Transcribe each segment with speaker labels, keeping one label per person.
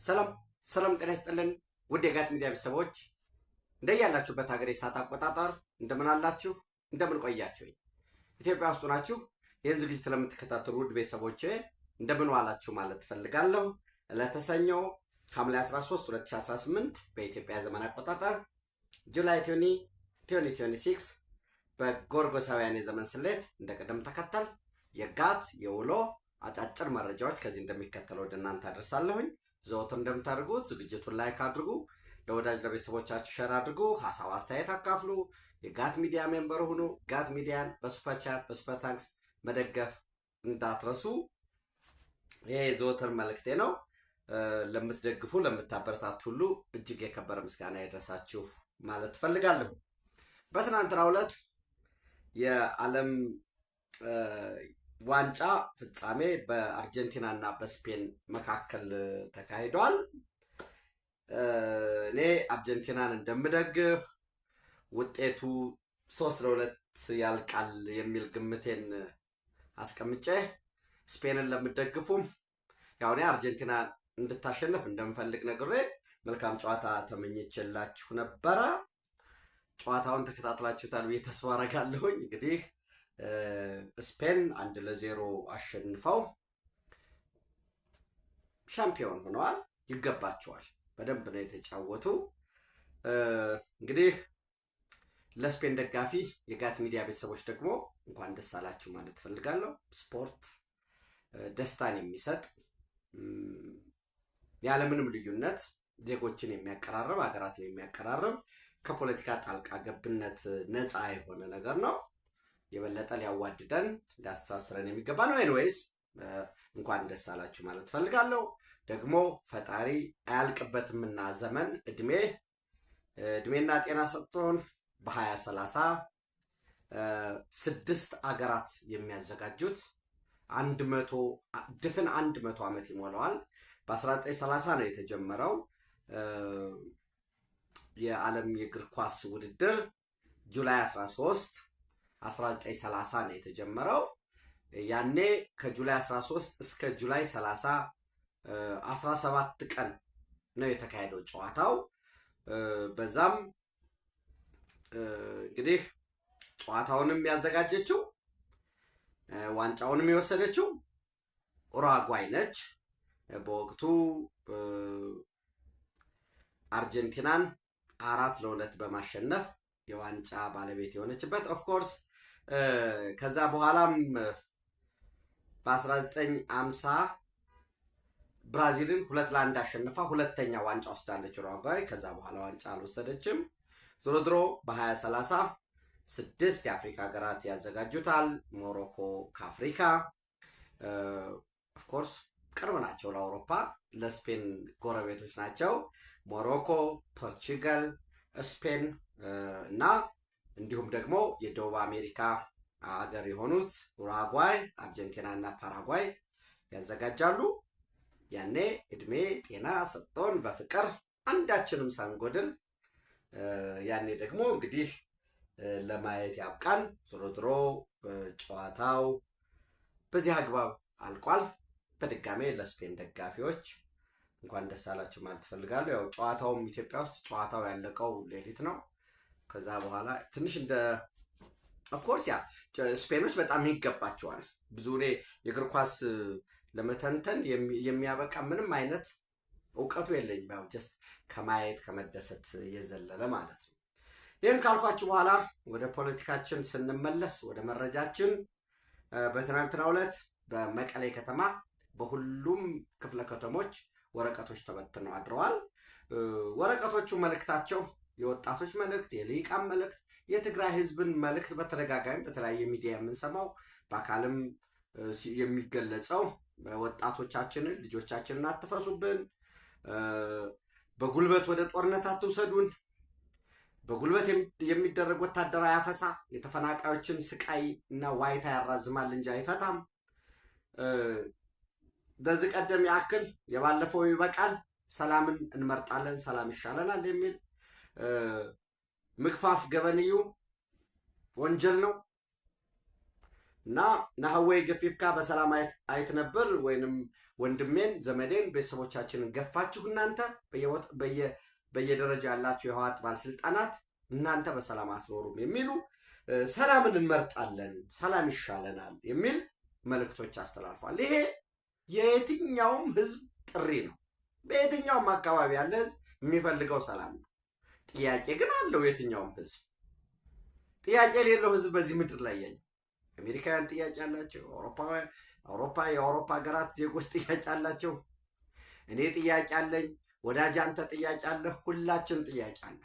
Speaker 1: ሰላም ሰላም፣ ጤና ይስጥልን ውድ የጋት ሚዲያ ቤተሰቦች እንደያላችሁበት ሀገር የሰዓት አቆጣጠር እንደምን አላችሁ? እንደምን ቆያችሁኝ? ኢትዮጵያ ውስጥ ናችሁ ይህን ዝግጅት ስለምትከታተሉ ውድ ቤተሰቦቼ እንደምን ዋላችሁ ማለት ፈልጋለሁ። ዕለተ ሰኞ ሐምሌ 13 2018 በኢትዮጵያ ዘመን አቆጣጠር ጁላይ 20 2026 በጎርጎሳውያን የዘመን ስሌት እንደ ቅደም ተከተል የጋት የውሎ አጫጭር መረጃዎች ከዚህ እንደሚከተለው ወደ እናንተ አደርሳለሁኝ። ዘወትር እንደምታደርጉት ዝግጅቱን ላይክ አድርጉ፣ ለወዳጅ ለቤተሰቦቻችሁ ሸር አድርጉ፣ ሀሳብ አስተያየት አካፍሉ፣ የጋት ሚዲያ ሜምበር ሁኑ። ጋት ሚዲያን በሱፐር ቻት በሱፐር ታንክስ መደገፍ እንዳትረሱ። ይሄ ዘወትር መልእክቴ ነው። ለምትደግፉ ለምታበረታቱ ሁሉ እጅግ የከበረ ምስጋና ይድረሳችሁ ማለት ፈልጋለሁ። በትናንትናው ዕለት የዓለም ዋንጫ ፍጻሜ በአርጀንቲና እና በስፔን መካከል ተካሂዷል። እኔ አርጀንቲናን እንደምደግፍ ውጤቱ 3-2 ያልቃል የሚል ግምቴን አስቀምጬ ስፔንን ለምደግፉም ያው እኔ አርጀንቲና እንድታሸንፍ እንደምፈልግ ነግሬ መልካም ጨዋታ ተመኝቼላችሁ ነበረ። ጨዋታውን ተከታትላችሁታል ብዬ ተስፋ አደርጋለሁኝ። እንግዲህ ስፔን 1-0 አሸንፈው ሻምፒዮን ሆነዋል። ይገባቸዋል። በደንብ ነው የተጫወቱ። እንግዲህ ለስፔን ደጋፊ የጋት ሚዲያ ቤተሰቦች ደግሞ እንኳን ደስ አላችሁ ማለት ፈልጋለሁ። ስፖርት ደስታን የሚሰጥ ያለምንም ልዩነት ዜጎችን የሚያቀራርብ ሀገራትን የሚያቀራርብ ከፖለቲካ ጣልቃ ገብነት ነፃ የሆነ ነገር ነው። የበለጠ ሊያዋድደን ሊያስተሳስረን የሚገባ ነው። ኤኒዌይስ እንኳን ደስ አላችሁ ማለት ፈልጋለሁ። ደግሞ ፈጣሪ አያልቅበትምና ዘመን እድሜና ጤና ሰጥቶን በ2030 6 አገራት የሚያዘጋጁት 100 ዓመት ይሞላዋል። በ1930 ነው የተጀመረው የዓለም የእግር ኳስ ውድድር ጁላይ 13 1930 ነው የተጀመረው። ያኔ ከጁላይ 13 እስከ ጁላይ 30 17 ቀን ነው የተካሄደው ጨዋታው። በዛም እንግዲህ ጨዋታውንም ያዘጋጀችው ዋንጫውንም የወሰደችው ኡራጓይ ነች። በወቅቱ አርጀንቲናን 4-2 በማሸነፍ የዋንጫ ባለቤት የሆነችበት ኦፍኮርስ ከዛ በኋላም በ1950 ብራዚልን 2-1 አሸንፋ ሁለተኛ ዋንጫ ወስዳለች ኡራጓይ። ከዛ በኋላ ዋንጫ አልወሰደችም። ዞሮ ዞሮ በ2030 6 የአፍሪካ ሀገራት ያዘጋጁታል። ሞሮኮ ከአፍሪካ ኦፍኮርስ ቅርብ ናቸው ለአውሮፓ፣ ለስፔን ጎረቤቶች ናቸው። ሞሮኮ፣ ፖርቹጋል፣ ስፔን እና እንዲሁም ደግሞ የደቡብ አሜሪካ ሀገር የሆኑት ኡራጓይ፣ አርጀንቲና እና ፓራጓይ ያዘጋጃሉ። ያኔ እድሜ ጤና ሰጥቶን በፍቅር አንዳችንም ሳንጎድል ያኔ ደግሞ እንግዲህ ለማየት ያብቃን። ዞሮ ዞሮ ጨዋታው በዚህ አግባብ አልቋል። በድጋሜ ለስፔን ደጋፊዎች እንኳን ደስ አላችሁ ማለት ፈልጋለሁ። ያው ጨዋታውም ኢትዮጵያ ውስጥ ጨዋታው ያለቀው ሌሊት ነው። ከዛ በኋላ ትንሽ እንደ ኦፍኮርስ ያ ስፔኖች በጣም ይገባቸዋል። ብዙ እኔ የእግር ኳስ ለመተንተን የሚያበቃ ምንም አይነት እውቀቱ የለኝም። ያው ጀስት ከማየት ከመደሰት የዘለለ ማለት ነው። ይህን ካልኳችሁ በኋላ ወደ ፖለቲካችን ስንመለስ ወደ መረጃችን በትናንትናው ዕለት በመቀሌ ከተማ በሁሉም ክፍለ ከተሞች ወረቀቶች ተበትነው አድረዋል። ወረቀቶቹ መልእክታቸው የወጣቶች መልእክት፣ የልሂቃን መልእክት፣ የትግራይ ህዝብን መልእክት በተደጋጋሚ በተለያየ ሚዲያ የምንሰማው በአካልም የሚገለጸው ወጣቶቻችንን ልጆቻችንን አትፈሱብን፣ በጉልበት ወደ ጦርነት አትውሰዱን፣ በጉልበት የሚደረግ ወታደራዊ አፈሳ የተፈናቃዮችን ስቃይ እና ዋይታ ያራዝማል እንጂ አይፈታም። በዚህ ቀደም ያክል የባለፈው ይበቃል፣ ሰላምን እንመርጣለን፣ ሰላም ይሻለናል የሚል ምግፋፍ ገበንዩ ወንጀል ነው። እና ናህዌ ገፊፍካ በሰላም አይት ነበር ወይንም ወንድሜን ዘመዴን ቤተሰቦቻችንን ገፋችሁ እናንተ በየደረጃ ያላችሁ የህወሓት ባለስልጣናት እናንተ በሰላም አትኖሩም የሚሉ ሰላምን እንመርጣለን፣ ሰላም ይሻለናል የሚል መልእክቶች አስተላልፏል። ይሄ የየትኛውም ህዝብ ጥሪ ነው። በየትኛውም አካባቢ ያለ ህዝብ የሚፈልገው ሰላም ነው። ጥያቄ ግን አለው። የትኛውም ህዝብ ጥያቄ የሌለው ህዝብ በዚህ ምድር ላይ የለም። አሜሪካውያን ጥያቄ አላቸው። የአውሮፓ ሀገራት ዜጎች ጥያቄ አላቸው። እኔ ጥያቄ አለኝ። ወዳጅ አንተ ጥያቄ አለ። ሁላችን ጥያቄ አለ።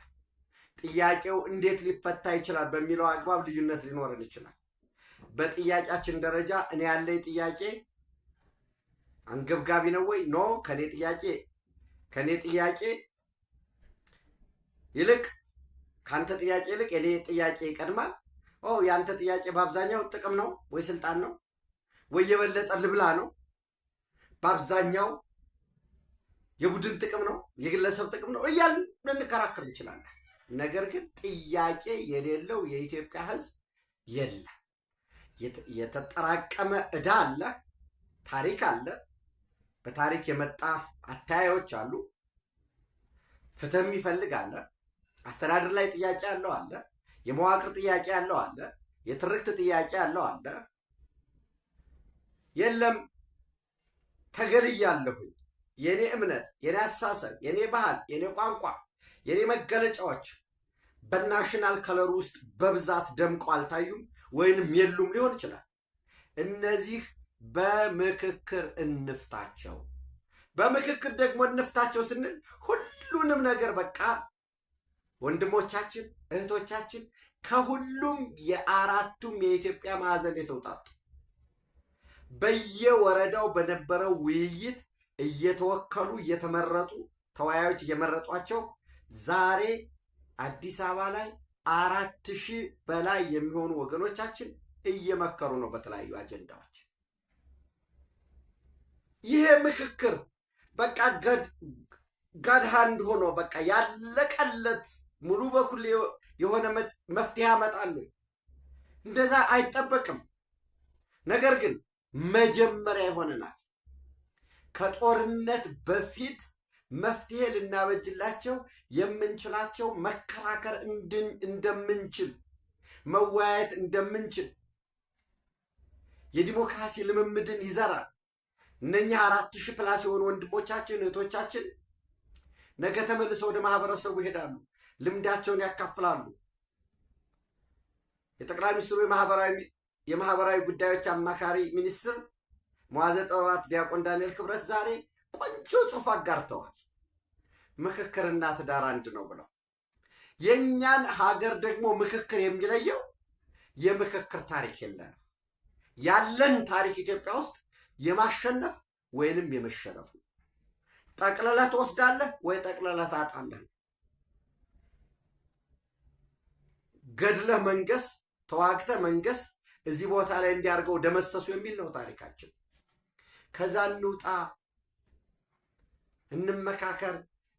Speaker 1: ጥያቄው እንዴት ሊፈታ ይችላል በሚለው አግባብ ልዩነት ሊኖረን ይችላል። በጥያቄያችን ደረጃ እኔ ያለኝ ጥያቄ አንገብጋቢ ነው ወይ? ኖ ከኔ ጥያቄ ይልቅ ካንተ ጥያቄ ይልቅ የኔ ጥያቄ ይቀድማል። ያንተ ጥያቄ በአብዛኛው ጥቅም ነው ወይ ስልጣን ነው ወይ የበለጠ ልብላ ነው? በአብዛኛው የቡድን ጥቅም ነው የግለሰብ ጥቅም ነው እያልን ልንከራከር እንችላለን። ነገር ግን ጥያቄ የሌለው የኢትዮጵያ ህዝብ የለም። የተጠራቀመ ዕዳ አለ፣ ታሪክ አለ፣ በታሪክ የመጣ አታያዮች አሉ፣ ፍትህ የሚፈልግ አለ፣ አስተዳደር ላይ ጥያቄ ያለው አለ፣ የመዋቅር ጥያቄ ያለው አለ፣ የትርክት ጥያቄ ያለው አለ። የለም ተገልያለሁኝ፣ የኔ እምነት፣ የኔ አሳሰብ፣ የኔ ባህል፣ የኔ ቋንቋ፣ የኔ መገለጫዎች በናሽናል ከለር ውስጥ በብዛት ደምቀው አልታዩም ወይንም የሉም ሊሆን ይችላል። እነዚህ በምክክር እንፍታቸው። በምክክር ደግሞ እንፍታቸው ስንል ሁሉንም ነገር በቃ ወንድሞቻችን እህቶቻችን ከሁሉም የአራቱም የኢትዮጵያ ማዕዘን የተውጣጡ በየወረዳው በነበረው ውይይት እየተወከሉ እየተመረጡ ተወያዮች እየመረጧቸው ዛሬ አዲስ አበባ ላይ 4000 በላይ የሚሆኑ ወገኖቻችን እየመከሩ ነው በተለያዩ አጀንዳዎች። ይሄ ምክክር በቃ ጋድ ሃንድ ሆኖ በቃ ያለቀለት ሙሉ በኩል የሆነ መፍትሄ ያመጣሉ እንደዛ አይጠበቅም። ነገር ግን መጀመሪያ ይሆነናል። ከጦርነት በፊት መፍትሄ ልናበጅላቸው የምንችላቸው መከራከር እንደምንችል መወያየት እንደምንችል የዲሞክራሲ ልምምድን ይዘራል። እነኚህ 4000 ፕላስ የሆኑ ወንድሞቻችን እህቶቻችን ነገ ተመልሰው ወደ ማህበረሰቡ ይሄዳሉ፣ ልምዳቸውን ያካፍላሉ። የጠቅላይ ሚኒስትሩ የማህበራዊ ጉዳዮች አማካሪ ሚኒስትር መዋዘ ጥበባት ዲያቆን ዳንኤል ክብረት ዛሬ ቆንጆ ጽሑፍ አጋርተዋል። ምክክርና ትዳር አንድ ነው ብለው የኛን ሀገር ደግሞ ምክክር የሚለየው የምክክር ታሪክ የለንም። ያለን ታሪክ ኢትዮጵያ ውስጥ የማሸነፍ ወይንም የመሸነፍ ነው። ጠቅለለህ ትወስዳለህ ወይ ጠቅለለህ ታጣለህ። ገድለህ መንገስ፣ ተዋግተህ መንገስ፣ እዚህ ቦታ ላይ እንዲያርገው ደመሰሱ የሚል ነው ታሪካችን። ከዛ እንውጣ፣ እንመካከር።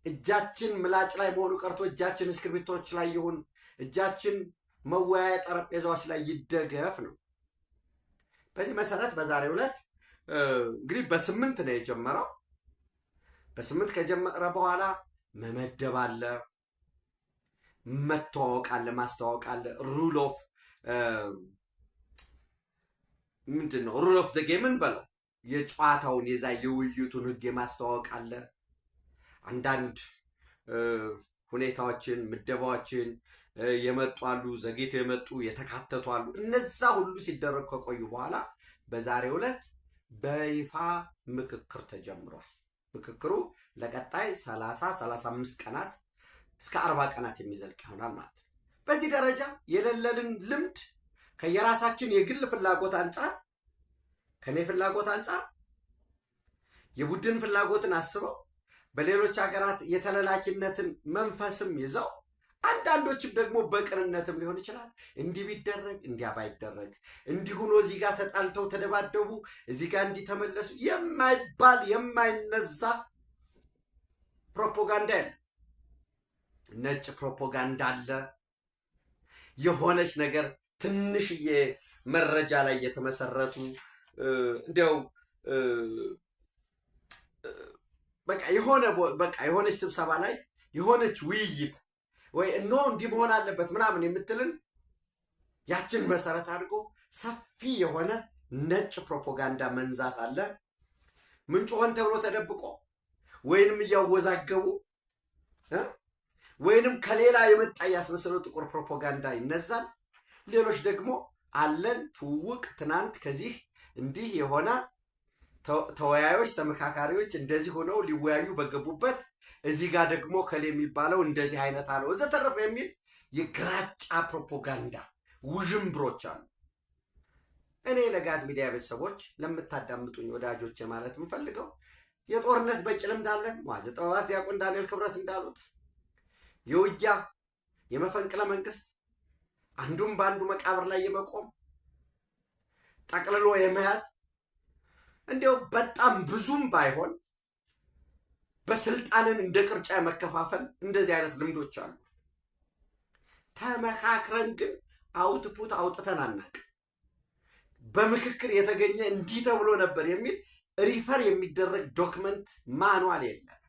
Speaker 1: እጃችን ምላጭ ላይ መሆኑ ቀርቶ እጃችን እስክርቢቶች ላይ ይሁን፣ እጃችን መወያያ ጠረጴዛዎች ላይ ይደገፍ ነው። በዚህ መሰረት በዛሬው ዕለት እንግዲህ በ8 ነው የጀመረው። በ8 ከጀመረ በኋላ መመደብ አለ፣ መተዋወቅ አለ፣ ማስተዋወቅ አለ። ሩል ኦፍ ምንድን ነው? ሩል ኦፍ ዘ ጌምን በለው የጨዋታውን የዛ የውይይቱን ህግ የማስተዋወቅ አለ። አንዳንድ ሁኔታዎችን ምደባዎችን የመጡ አሉ፣ ዘግይተው የመጡ የተካተቱ አሉ። እነዛ ሁሉ ሲደረግ ከቆዩ በኋላ በዛሬው ዕለት በይፋ ምክክር ተጀምሯል። ምክክሩ ለቀጣይ 35 ቀናት እስከ 40 ቀናት የሚዘልቅ ይሆናል ማለት ነው። በዚህ ደረጃ የሌለልን ልምድ ከየራሳችን የግል ፍላጎት አንጻር ከኔ ፍላጎት አንጻር የቡድን ፍላጎትን አስበው በሌሎች ሀገራት የተለላኪነትን መንፈስም ይዘው አንዳንዶችም ደግሞ በቅንነትም ሊሆን ይችላል እንዲህ ቢደረግ እንዲያ ባይደረግ እንዲሁኖ እዚህ ጋር ተጣልተው ተደባደቡ እዚህ ጋር እንዲተመለሱ የማይባል የማይነዛ ፕሮፓጋንዳ አለ። ነጭ ፕሮፓጋንዳ አለ። የሆነች ነገር ትንሽዬ መረጃ ላይ የተመሰረቱ እንዲያው በቃ የሆነች ስብሰባ ላይ የሆነች ውይይት ወይ እንዲህ መሆን አለበት ምናምን የምትልን ያችን መሰረት አድርጎ ሰፊ የሆነ ነጭ ፕሮፓጋንዳ መንዛት አለ። ምንጩ ሆን ተብሎ ተደብቆ ወይንም እያወዛገቡ ወይንም ከሌላ የመጣ ያስመሰለው ጥቁር ፕሮፓጋንዳ ይነዛል። ሌሎች ደግሞ አለን ትውውቅ ትናንት ከዚህ እንዲህ የሆነ ተወያዮች ተመካካሪዎች እንደዚህ ሆነው ሊወያዩ በገቡበት እዚህ ጋር ደግሞ ከሌ የሚባለው እንደዚህ አይነት አለው ወዘተረፈ የሚል የግራጫ ፕሮፓጋንዳ ውዥንብሮች አሉ። እኔ ለጋት ሚዲያ ቤተሰቦች ለምታዳምጡኝ ወዳጆች ማለት የምፈልገው የጦርነት በቂ ልምድ አለን። መዋዕለ ጥበባት ዲያቆን ዳንኤል ክብረት እንዳሉት የውጊያ የመፈንቅለ መንግስት አንዱም በአንዱ መቃብር ላይ የመቆም ጠቅልሎ የመያዝ እንዲያው በጣም ብዙም ባይሆን በስልጣንን እንደ ቅርጫ መከፋፈል እንደዚህ አይነት ልምዶች አሉ። ተመካክረን ግን አውትፑት አውጥተን አናውቅ። በምክክር የተገኘ እንዲህ ተብሎ ነበር የሚል ሪፈር የሚደረግ ዶክመንት ማኑዋል የለም።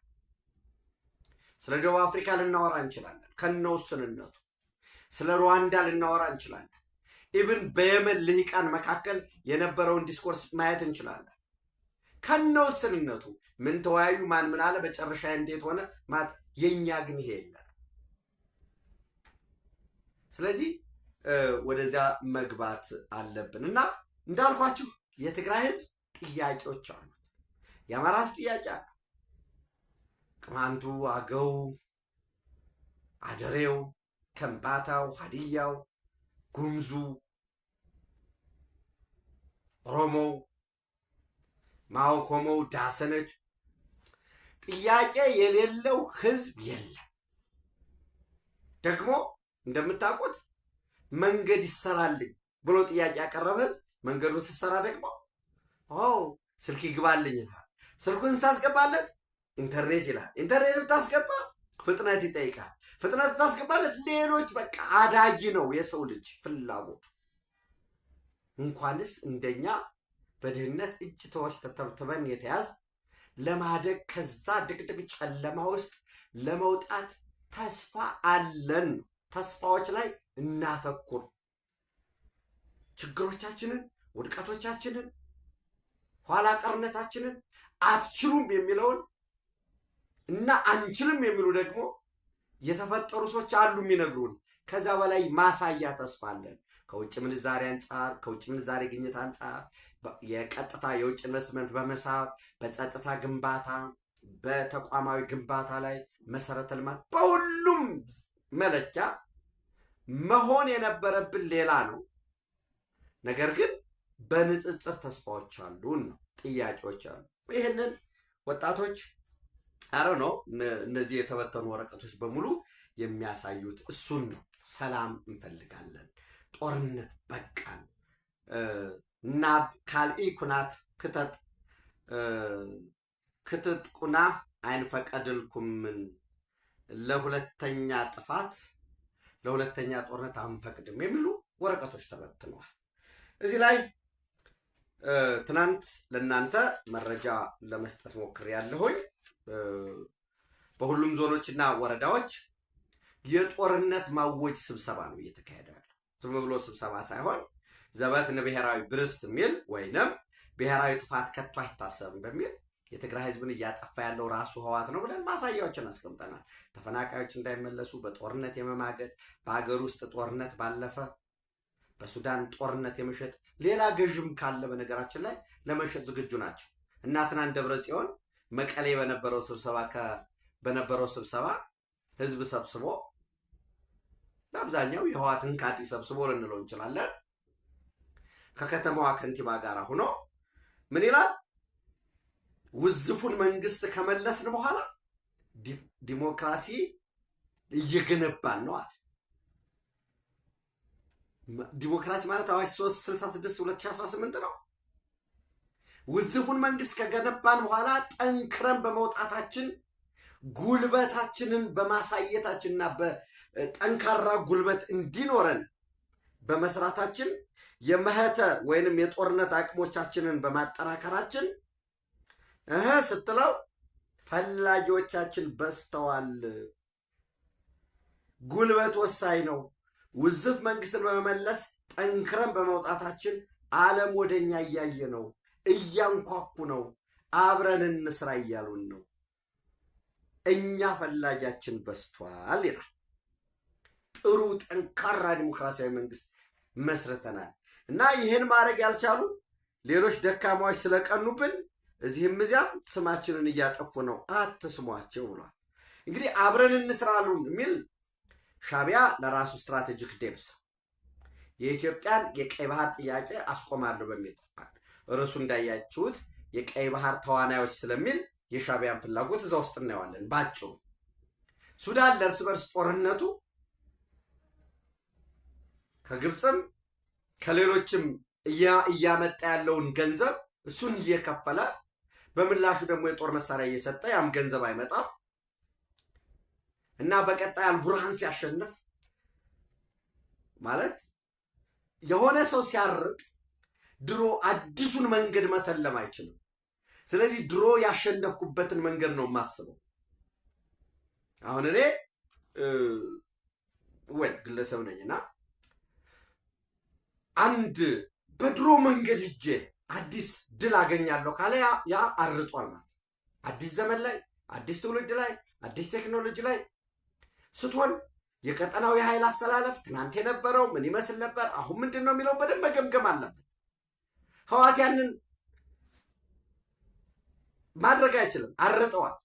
Speaker 1: ስለ ደቡብ አፍሪካ ልናወራ እንችላለን ከነውስንነቱ። ስለ ሩዋንዳ ልናወራ እንችላለን። ኢቭን በየመን ልሂቃን መካከል የነበረውን ዲስኮርስ ማየት እንችላለን ከነውስንነቱ። ምን ተወያዩ፣ ማን ምን አለ፣ መጨረሻ እንዴት ሆነ ማለት የኛ ግን ይሄ የለም። ስለዚህ ወደዚያ መግባት አለብን እና እንዳልኳችሁ የትግራይ ህዝብ ጥያቄዎች አሉት። የአማራ ህዝብ ጥያቄ አለ። ቅማንቱ፣ አገው፣ አደሬው፣ ከምባታው፣ ሀዲያው፣ ጉምዙ፣ ኦሮሞው፣ ማኦኮሞው፣ ዳሰነች ጥያቄ የሌለው ህዝብ የለም። ደግሞ እንደምታውቁት መንገድ ይሰራልኝ ብሎ ጥያቄ ያቀረበ ህዝብ መንገዱን ሲሰራ ደግሞ ስልክ ይግባልኝ ይላል። ስልኩን ስታስገባለት ኢንተርኔት ይላል። ኢንተርኔት ብታስገባ ፍጥነት ይጠይቃል። ፍጥነት ብታስገባለት ሌሎች በቃ አዳጊ ነው የሰው ልጅ ፍላጎቱ። እንኳንስ እንደኛ በድህነት እጅ ተወች ተተብትበን የተያዝ ለማደግ ከዛ ድቅድቅ ጨለማ ውስጥ ለመውጣት ተስፋ አለን። ተስፋዎች ላይ እናተኩር። ችግሮቻችንን፣ ውድቀቶቻችንን፣ ኋላ ቀርነታችንን አትችሉም የሚለውን እና አንችልም የሚሉ ደግሞ የተፈጠሩ ሰዎች አሉ የሚነግሩን። ከዛ በላይ ማሳያ ተስፋ አለን። ከውጭ ምንዛሬ አንጻር፣ ከውጭ ምንዛሬ ግኝት አንጻር፣ የቀጥታ የውጭ ኢንቨስትመንት በመሳብ በጸጥታ ግንባታ፣ በተቋማዊ ግንባታ ላይ መሰረተ ልማት፣ በሁሉም መለኪያ መሆን የነበረብን ሌላ ነው። ነገር ግን በንጽጽር ተስፋዎች አሉን ነው፣ ጥያቄዎች አሉ። ይህንን ወጣቶች ነው እነዚህ የተበተኑ ወረቀቶች በሙሉ የሚያሳዩት እሱን ነው። ሰላም እንፈልጋለን፣ ጦርነት በቃን፣ ናብ ካልኢ ኩናት ክትጥ ቁና አይንፈቀድልኩምን፣ ለሁለተኛ ጥፋት ለሁለተኛ ጦርነት አንፈቅድም የሚሉ ወረቀቶች ተበትነዋል። እዚህ ላይ ትናንት ለእናንተ መረጃ ለመስጠት ሞክሬያለሁኝ። በሁሉም ዞኖችና ወረዳዎች የጦርነት ማወጅ ስብሰባ ነው እየተካሄደ ያለው። ዝም ብሎ ስብሰባ ሳይሆን ዘበትን ብሔራዊ ብርስት የሚል ወይንም ብሔራዊ ጥፋት ከቶ አይታሰብም በሚል የትግራይ ህዝብን እያጠፋ ያለው ራሱ ህወሓት ነው ብለን ማሳያዎችን አስቀምጠናል። ተፈናቃዮች እንዳይመለሱ በጦርነት የመማገድ በሀገር ውስጥ ጦርነት ባለፈ በሱዳን ጦርነት የመሸጥ ሌላ ገዥም ካለ በነገራችን ላይ ለመሸጥ ዝግጁ ናቸው። እና ትናንት ደብረጽዮን መቀሌ በነበረው ስብሰባ ህዝብ ሰብስቦ በአብዛኛው የህወሓትን ካድሬ ሰብስቦ ልንለው እንችላለን ከከተማዋ ከንቲባ ጋር ሆኖ ምን ይላል? ውዝፉን መንግስት ከመለስን በኋላ ዲሞክራሲ እየገነባን ነው አለ። ዲሞክራሲ ማለት አዋጅ 366 2018 ነው። ውዝፉን መንግስት ከገነባን በኋላ ጠንክረን በመውጣታችን ጉልበታችንን በማሳየታችንና በጠንካራ ጉልበት እንዲኖረን በመስራታችን የመህተ ወይንም የጦርነት አቅሞቻችንን በማጠናከራችን ስትለው ፈላጊዎቻችን በስተዋል። ጉልበት ወሳኝ ነው። ውዝፍ መንግስትን በመመለስ ጠንክረን በመውጣታችን ዓለም ወደኛ እያየ ነው፣ እያንኳኩ ነው፣ አብረን እንስራ እያሉን ነው። እኛ ፈላጊያችን በስቷል ይላል። ጥሩ ጠንካራ ዲሞክራሲያዊ መንግስት መስርተናል እና ይህን ማድረግ ያልቻሉ ሌሎች ደካማዎች ስለቀኑብን እዚህም እዚያም ስማችንን እያጠፉ ነው፣ አትስሟቸው ብሏል። እንግዲህ አብረን እንስራሉን የሚል ሻዕቢያ ለራሱ ስትራቴጂክ ዴብስ የኢትዮጵያን የቀይ ባህር ጥያቄ አስቆማለሁ በሚል ርዕሱ እንዳያችሁት የቀይ ባህር ተዋናዮች ስለሚል የሻዕቢያን ፍላጎት እዛ ውስጥ እናየዋለን። ባጭሩ ሱዳን ለእርስ በርስ ጦርነቱ ከግብፅም ከሌሎችም እያመጣ ያለውን ገንዘብ እሱን እየከፈለ በምላሹ ደግሞ የጦር መሳሪያ እየሰጠ ያም ገንዘብ አይመጣም እና በቀጣይ አልቡርሃን ሲያሸንፍ ማለት የሆነ ሰው ሲያርቅ ድሮ አዲሱን መንገድ መተለም አይችልም። ስለዚህ ድሮ ያሸነፍኩበትን መንገድ ነው የማስበው። አሁን እኔ ግለሰብ ነኝና አንድ በድሮ መንገድ ሂጄ አዲስ ድል አገኛለሁ ካለ ያ አርጧል ማለት አዲስ ዘመን ላይ አዲስ ትውልድ ላይ አዲስ ቴክኖሎጂ ላይ ስትሆን የቀጠናው የኃይል አሰላለፍ ትናንት የነበረው ምን ይመስል ነበር፣ አሁን ምንድን ነው የሚለው በደንብ መገምገም አለበት። ህወሓት ያንን ማድረግ አይችልም፣ አርጠዋል።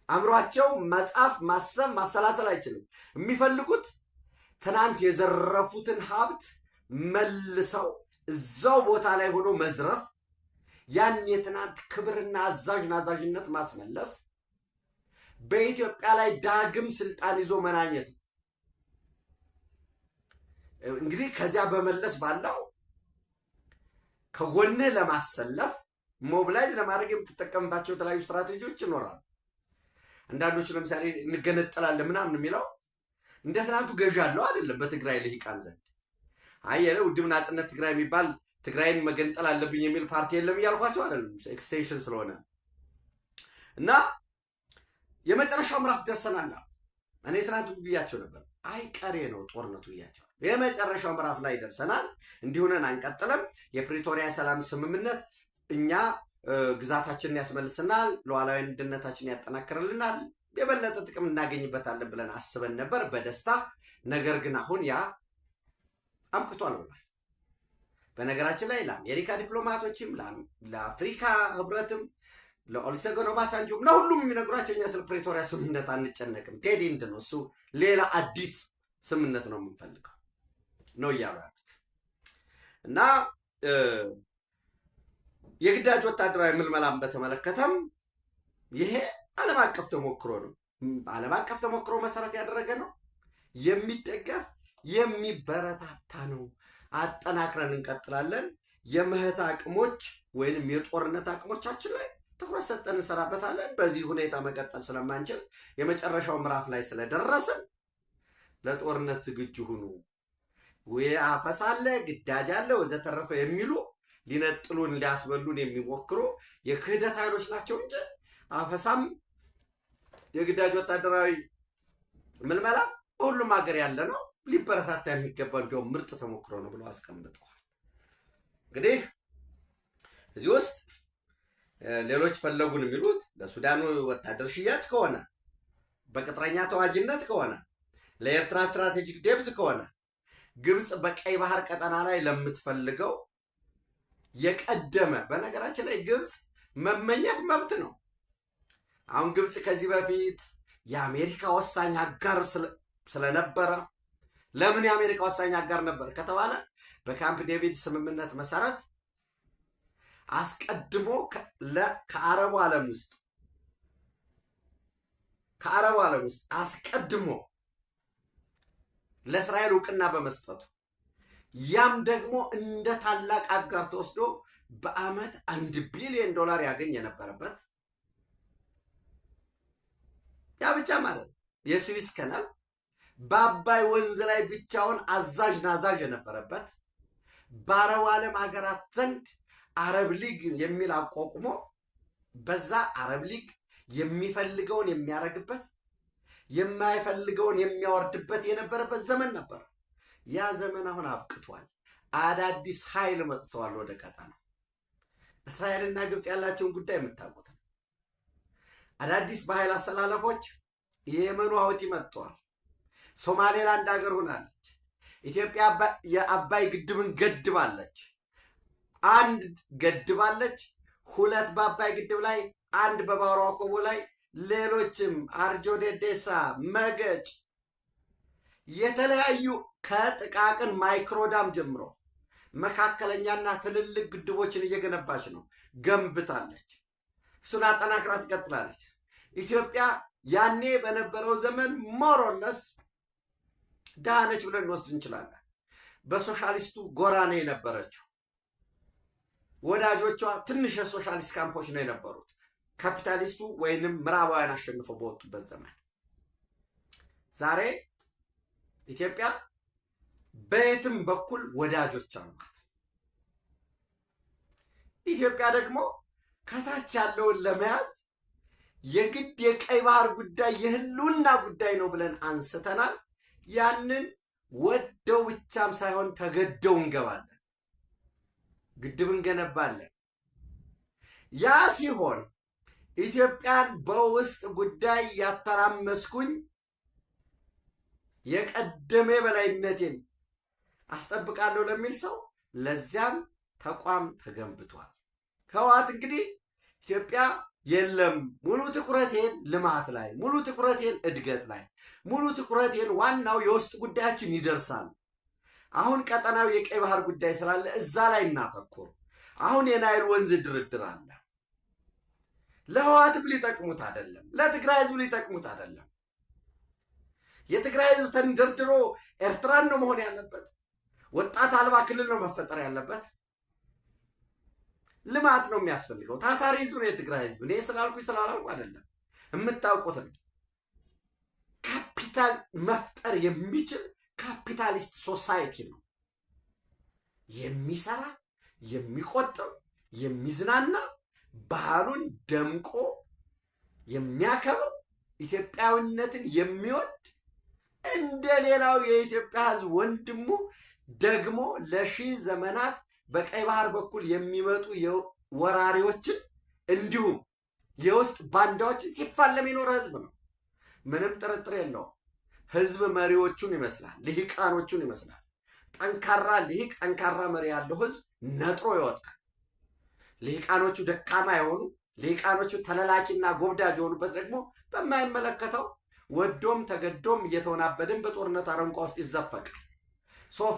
Speaker 1: አእምሯቸው መጻፍ፣ ማሰብ፣ ማሰላሰል አይችልም። የሚፈልጉት ትናንት የዘረፉትን ሀብት መልሰው እዛው ቦታ ላይ ሆኖ መዝረፍ፣ ያን የትናንት ክብርና አዛዥነት ማስመለስ፣ በኢትዮጵያ ላይ ዳግም ስልጣን ይዞ መናኘት ነው። እንግዲህ ከዚያ በመለስ ባለው ከጎንህ ለማሰለፍ ሞቢላይዝ ለማድረግ የምትጠቀምባቸው የተለያዩ ስትራቴጂዎች ይኖራሉ። አንዳንዶቹ ለምሳሌ እንገነጠላለን ምናምን የሚለው እንደ ትናንቱ ገዥ አለው አይደለም። በትግራይ ልሂቃን ዘንድ አየለ ውድብ ናጽነት ትግራይ የሚባል ትግራይን መገንጠል አለብኝ የሚል ፓርቲ የለም እያልኳቸው አይደለም። ኤክስቴንሽን ስለሆነ እና የመጨረሻው ምዕራፍ ደርሰናል። እኔ ትናንት ብያቸው ነበር፣ አይቀሬ ነው ጦርነቱ ብያቸው። የመጨረሻው ምዕራፍ ላይ ደርሰናል። እንዲሁነን አንቀጥልም። የፕሪቶሪያ ሰላም ስምምነት እኛ ግዛታችንን ያስመልስናል፣ ሉዓላዊ አንድነታችንን ያጠናክርልናል፣ የበለጠ ጥቅም እናገኝበታለን ብለን አስበን ነበር በደስታ። ነገር ግን አሁን ያ አብቅቷል ብሏል። በነገራችን ላይ ለአሜሪካ ዲፕሎማቶችም ለአፍሪካ ህብረትም ለኦሉሴጉን ኦባሳንጆም ለሁሉም የሚነግሯቸው እኛ ስለ ፕሪቶሪያ ስምምነት አንጨነቅም፣ ቴዲ እንድ ነው እሱ ሌላ አዲስ ስምምነት ነው የምንፈልገው ነው እያሉ ያሉት እና የግዳጅ ወታደራዊ ምልመላን በተመለከተም ይሄ ዓለም አቀፍ ተሞክሮ ነው። ዓለም አቀፍ ተሞክሮ መሰረት ያደረገ ነው። የሚደገፍ የሚበረታታ ነው። አጠናክረን እንቀጥላለን። የምህት አቅሞች ወይንም የጦርነት አቅሞቻችን ላይ ትኩረት ሰጠን እንሰራበታለን። በዚህ ሁኔታ መቀጠል ስለማንችል የመጨረሻው ምዕራፍ ላይ ስለደረስን ለጦርነት ዝግጁ ሁኑ፣ አፈሳ አለ፣ ግዳጅ አለ ወዘተረፈ የሚሉ ሊነጥሉን ሊያስበሉን የሚሞክሩ የክህደት ኃይሎች ናቸው እንጂ አፈሳም የግዳጅ ወታደራዊ ምልመላ በሁሉም ሀገር ያለ ነው፣ ሊበረታታ የሚገባ እንዲሁም ምርጥ ተሞክሮ ነው ብለው አስቀምጠዋል። እንግዲህ እዚህ ውስጥ ሌሎች ፈለጉን የሚሉት ለሱዳኑ ወታደር ሽያጭ ከሆነ፣ በቅጥረኛ ተዋጅነት ከሆነ፣ ለኤርትራ ስትራቴጂክ ዴብዝ ከሆነ፣ ግብፅ በቀይ ባህር ቀጠና ላይ ለምትፈልገው የቀደመ በነገራችን ላይ ግብፅ መመኘት መብት ነው። አሁን ግብፅ ከዚህ በፊት የአሜሪካ ወሳኝ አጋር ስለነበረ ለምን የአሜሪካ ወሳኝ አጋር ነበር ከተባለ በካምፕ ዴቪድ ስምምነት መሰረት አስቀድሞ ከአረቡ ዓለም ውስጥ አስቀድሞ ለእስራኤል እውቅና በመስጠቱ ያም ደግሞ እንደ ታላቅ አጋር ተወስዶ በአመት $1 ቢሊዮን ያገኝ የነበረበት ያ ብቻ ማለት የስዊስ ካናል በአባይ ወንዝ ላይ ብቻውን አዛዥ ናዛዥ የነበረበት በአረብ ዓለም ሀገራት ዘንድ አረብ ሊግ የሚል አቋቁሞ በዛ አረብ ሊግ የሚፈልገውን የሚያረግበት የማይፈልገውን የሚያወርድበት የነበረበት ዘመን ነበር። ያ ዘመን አሁን አብቅቷል። አዳዲስ ኃይል መጥተዋል ወደ ቀጠናው። እስራኤልና ግብፅ ያላቸውን ጉዳይ የምታውቁት ነው። አዳዲስ በኃይል አሰላለፎች የየመኑ ሀውቲ መጥተዋል። ሶማሌላንድ ሀገር ሆናለች። ኢትዮጵያ የአባይ ግድብን ገድባለች። አንድ ገድባለች፣ ሁለት በአባይ ግድብ ላይ፣ አንድ በባሮ አኮቦ ላይ፣ ሌሎችም አርጆ ዴዴሳ፣ መገጭ የተለያዩ ከጥቃቅን ማይክሮዳም ጀምሮ መካከለኛና ትልልቅ ግድቦችን እየገነባች ነው፣ ገንብታለች። እሱን አጠናክራ ትቀጥላለች። ኢትዮጵያ ያኔ በነበረው ዘመን ሞሮለስ ዳነች ብለን እንወስድ እንችላለን። በሶሻሊስቱ ጎራ ነው የነበረችው። ወዳጆቿ ትንሽ የሶሻሊስት ካምፖች ነው የነበሩት ካፒታሊስቱ ወይንም ምዕራባውያን አሸንፈው በወጡበት ዘመን። ዛሬ ኢትዮጵያ በየትም በኩል ወዳጆች አሏት። ኢትዮጵያ ደግሞ ከታች ያለውን ለመያዝ የግድ የቀይ ባህር ጉዳይ የህልውና ጉዳይ ነው ብለን አንስተናል። ያንን ወደው ብቻም ሳይሆን ተገደው እንገባለን፣ ግድብ እንገነባለን። ያ ሲሆን ኢትዮጵያን በውስጥ ጉዳይ ያተራመስኩኝ የቀደመ በላይነቴን አስጠብቃለሁ ለሚል ሰው ለዚያም ተቋም ተገንብቷል። ህወሓት እንግዲህ ኢትዮጵያ የለም ሙሉ ትኩረቴን ልማት ላይ፣ ሙሉ ትኩረቴን እድገት ላይ፣ ሙሉ ትኩረቴን ዋናው የውስጥ ጉዳያችን ይደርሳል። አሁን ቀጠናው የቀይ ባህር ጉዳይ ስላለ እዛ ላይ እናተኩር። አሁን የናይል ወንዝ ድርድር አለ። ለህወሓትም ሊጠቅሙት አይደለም፣ ለትግራይ ህዝብ ሊጠቅሙት አይደለም። የትግራይ ህዝብ ተንደርድሮ ኤርትራን ነው መሆን ያለበት። ወጣት አልባ ክልል ነው መፈጠር ያለበት። ልማት ነው የሚያስፈልገው። ታታሪ ህዝብ ነው የትግራይ ህዝብ። እኔ ስላልኩኝ ስላላልኩ አይደለም፣ የምታውቁት ነው። ካፒታል መፍጠር የሚችል ካፒታሊስት ሶሳይቲ ነው። የሚሰራ የሚቆጥብ የሚዝናና ባህሉን ደምቆ የሚያከብር ኢትዮጵያዊነትን የሚወድ እንደ ሌላው የኢትዮጵያ ህዝብ ወንድሙ ደግሞ ለሺህ ዘመናት በቀይ ባህር በኩል የሚመጡ ወራሪዎችን እንዲሁም የውስጥ ባንዳዎችን ሲፋለም የኖረ ህዝብ ነው። ምንም ጥርጥር የለውም። ህዝብ መሪዎቹን ይመስላል፣ ልሂቃኖቹን ይመስላል። ጠንካራ ልሂቅ፣ ጠንካራ መሪ ያለው ህዝብ ነጥሮ ይወጣል። ልሂቃኖቹ ደካማ የሆኑ ልሂቃኖቹ ተለላኪና ጎብዳጅ የሆኑበት ደግሞ በማይመለከተው ወዶም ተገዶም እየተወናበድን በጦርነት አረንቋ ውስጥ ይዘፈቃል።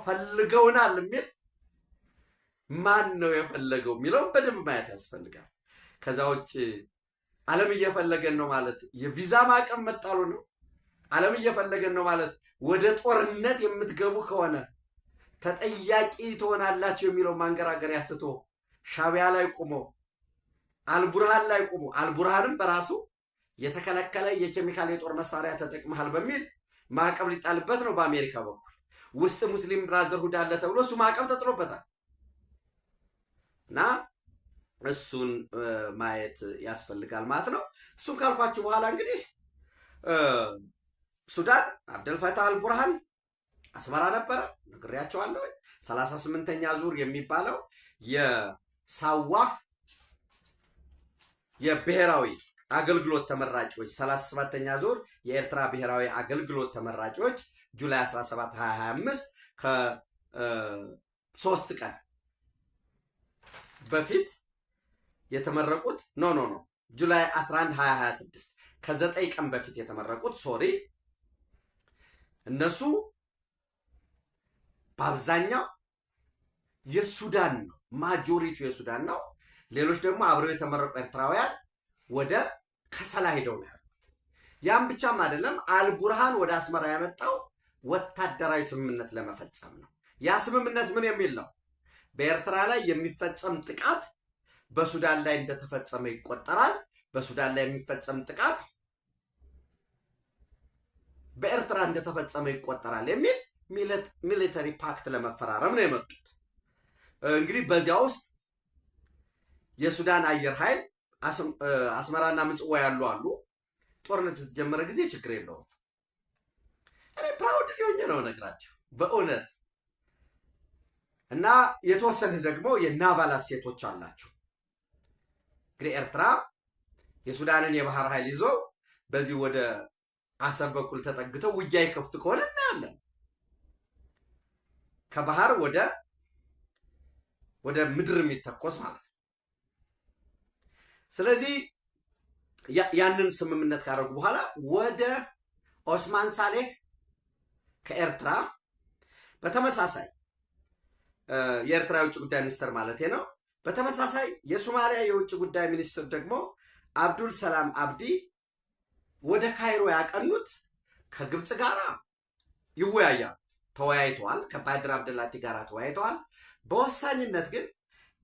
Speaker 1: ፈልገውናል የሚል ማን ነው የፈለገው የሚለውን በደንብ ማየት ያስፈልጋል። ከዛ ውጭ ዓለም እየፈለገን ነው ማለት የቪዛ ማዕቀብ መጣሉ ነው። ዓለም እየፈለገን ነው ማለት ወደ ጦርነት የምትገቡ ከሆነ ተጠያቂ ትሆናላችሁ የሚለው ማንገራገሪያ ትቶ ሻቢያ ላይ ቆሞ አልቡርሃን ላይ ቆሞ አልቡርሃንም በራሱ የተከለከለ የኬሚካል የጦር መሳሪያ ተጠቅመሃል በሚል ማዕቀብ ሊጣልበት ነው። በአሜሪካ በኩል ውስጥ ሙስሊም ብራዘርሁድ አለ ተብሎ እሱ ማዕቀብ ተጥሎበታል። እና እሱን ማየት ያስፈልጋል ማለት ነው። እሱን ካልኳችሁ በኋላ እንግዲህ ሱዳን አብደልፈታህ አልቡርሃን አስመራ ነበረ፣ ነግሬያቸዋለሁ። 38ኛ ዙር የሚባለው የሳዋ የብሔራዊ አገልግሎት ተመራቂዎች 37ኛ ዙር የኤርትራ ብሔራዊ አገልግሎት ተመራቂዎች ጁላይ 17 2025 ከ3 ቀን በፊት የተመረቁት ኖ ጁላይ 11 2026 ከ9 ቀን በፊት የተመረቁት እነሱ በአብዛኛው የሱዳን ነው፣ ማጆሪቲው የሱዳን ነው። ሌሎች ደግሞ አብረው የተመረቁ ኤርትራውያን ወደ ከሰላ ሄደው ነው ያሉት። ያም ብቻም አይደለም፣ አልቡርሃን ወደ አስመራ ያመጣው ወታደራዊ ስምምነት ለመፈጸም ነው። ያ ስምምነት ምን የሚል ነው? በኤርትራ ላይ የሚፈጸም ጥቃት በሱዳን ላይ እንደተፈጸመ ይቆጠራል። በሱዳን ላይ የሚፈጸም ጥቃት በኤርትራ እንደተፈጸመ ይቆጠራል የሚል ሚሊተሪ ፓክት ለመፈራረም ነው የመጡት። እንግዲህ በዚያ ውስጥ የሱዳን አየር ኃይል አስመራና ምጽዋ ያሉ አሉ። ጦርነት የተጀመረ ጊዜ ችግር የለውም። እኔ ፕራውድ ሊሆኝ ነው ነግራቸው በእውነት እና የተወሰነ ደግሞ የናቫል ሴቶች አላቸው። እንግዲህ ኤርትራ የሱዳንን የባህር ኃይል ይዞ በዚህ ወደ አሰብ በኩል ተጠግተው ውጊያ ይከፍቱ ከሆነ እናያለን። ከባህር ወደ ምድር የሚተኮስ ማለት ነው። ስለዚህ ያንን ስምምነት ካደረጉ በኋላ ወደ ኦስማን ሳሌህ ከኤርትራ በተመሳሳይ የኤርትራ የውጭ ጉዳይ ሚኒስትር ማለት ነው። በተመሳሳይ የሶማሊያ የውጭ ጉዳይ ሚኒስትር ደግሞ አብዱል ሰላም አብዲ ወደ ካይሮ ያቀኑት ከግብፅ ጋር ይወያያሉ። ተወያይተዋል። ከባድር አብደላቲ ጋር ተወያይተዋል። በወሳኝነት ግን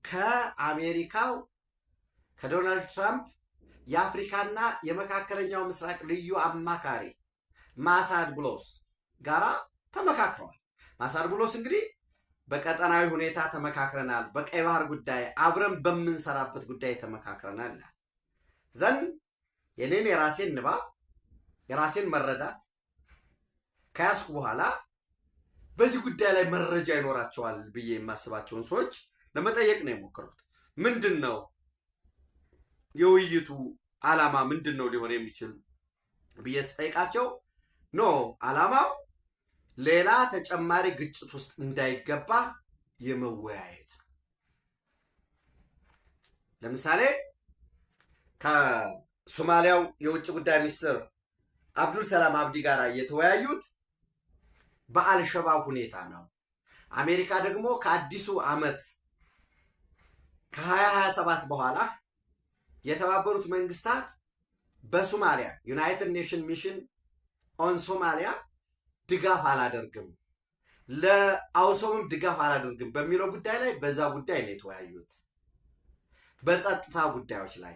Speaker 1: ከአሜሪካው ከዶናልድ ትራምፕ የአፍሪካና የመካከለኛው ምስራቅ ልዩ አማካሪ ማሳድ ብሎስ ጋራ ተመካክረዋል። ማሳድ ብሎስ እንግዲህ በቀጠናዊ ሁኔታ ተመካክረናል፣ በቀይ ባህር ጉዳይ አብረን በምንሰራበት ጉዳይ ተመካክረናል ዘንድ የኔን የራሴን ንባብ የራሴን መረዳት ከያዝኩ በኋላ በዚህ ጉዳይ ላይ መረጃ ይኖራቸዋል ብዬ የማስባቸውን ሰዎች ለመጠየቅ ነው የሞከርኩት። ምንድን ነው የውይይቱ ዓላማ ምንድን ነው ሊሆን የሚችል ብዬ ስጠይቃቸው ኖ ዓላማው ሌላ ተጨማሪ ግጭት ውስጥ እንዳይገባ የመወያየት ነው። ለምሳሌ ከሶማሊያው የውጭ ጉዳይ ሚኒስትር አብዱል ሰላም አብዲ ጋር የተወያዩት በአልሸባብ ሁኔታ ነው። አሜሪካ ደግሞ ከአዲሱ ዓመት ከ2027 በኋላ የተባበሩት መንግስታት በሶማሊያ ዩናይትድ ኔሽን ሚሽን ኦን ሶማሊያ ድጋፍ አላደርግም፣ ለአውሶምም ድጋፍ አላደርግም በሚለው ጉዳይ ላይ በዛ ጉዳይ ነው የተወያዩት። በጸጥታ ጉዳዮች ላይ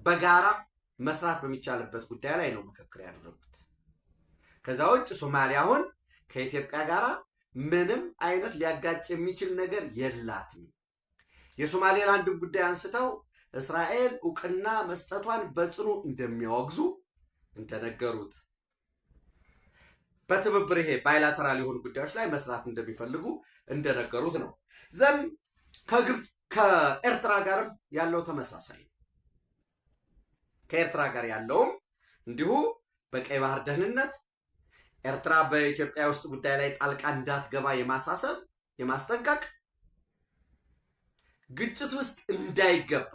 Speaker 1: በጋራ መስራት በሚቻልበት ጉዳይ ላይ ነው ምክክር ያደረጉት። ከዛ ውጭ ሶማሊያ አሁን ከኢትዮጵያ ጋር ምንም አይነት ሊያጋጭ የሚችል ነገር የላትም። የሶማሌላንድን ጉዳይ አንስተው እስራኤል እውቅና መስጠቷን በጽኑ እንደሚያወግዙ እንደነገሩት፣ በትብብር ይሄ ባይላተራል የሆኑ ጉዳዮች ላይ መስራት እንደሚፈልጉ እንደነገሩት ነው። ዘን ከኤርትራ ጋርም ያለው ተመሳሳይ ነው። ከኤርትራ ጋር ያለውም እንዲሁ በቀይ ባህር ደህንነት ኤርትራ በኢትዮጵያ ውስጥ ጉዳይ ላይ ጣልቃ እንዳትገባ የማሳሰብ የማስጠንቀቅ፣ ግጭት ውስጥ እንዳይገባ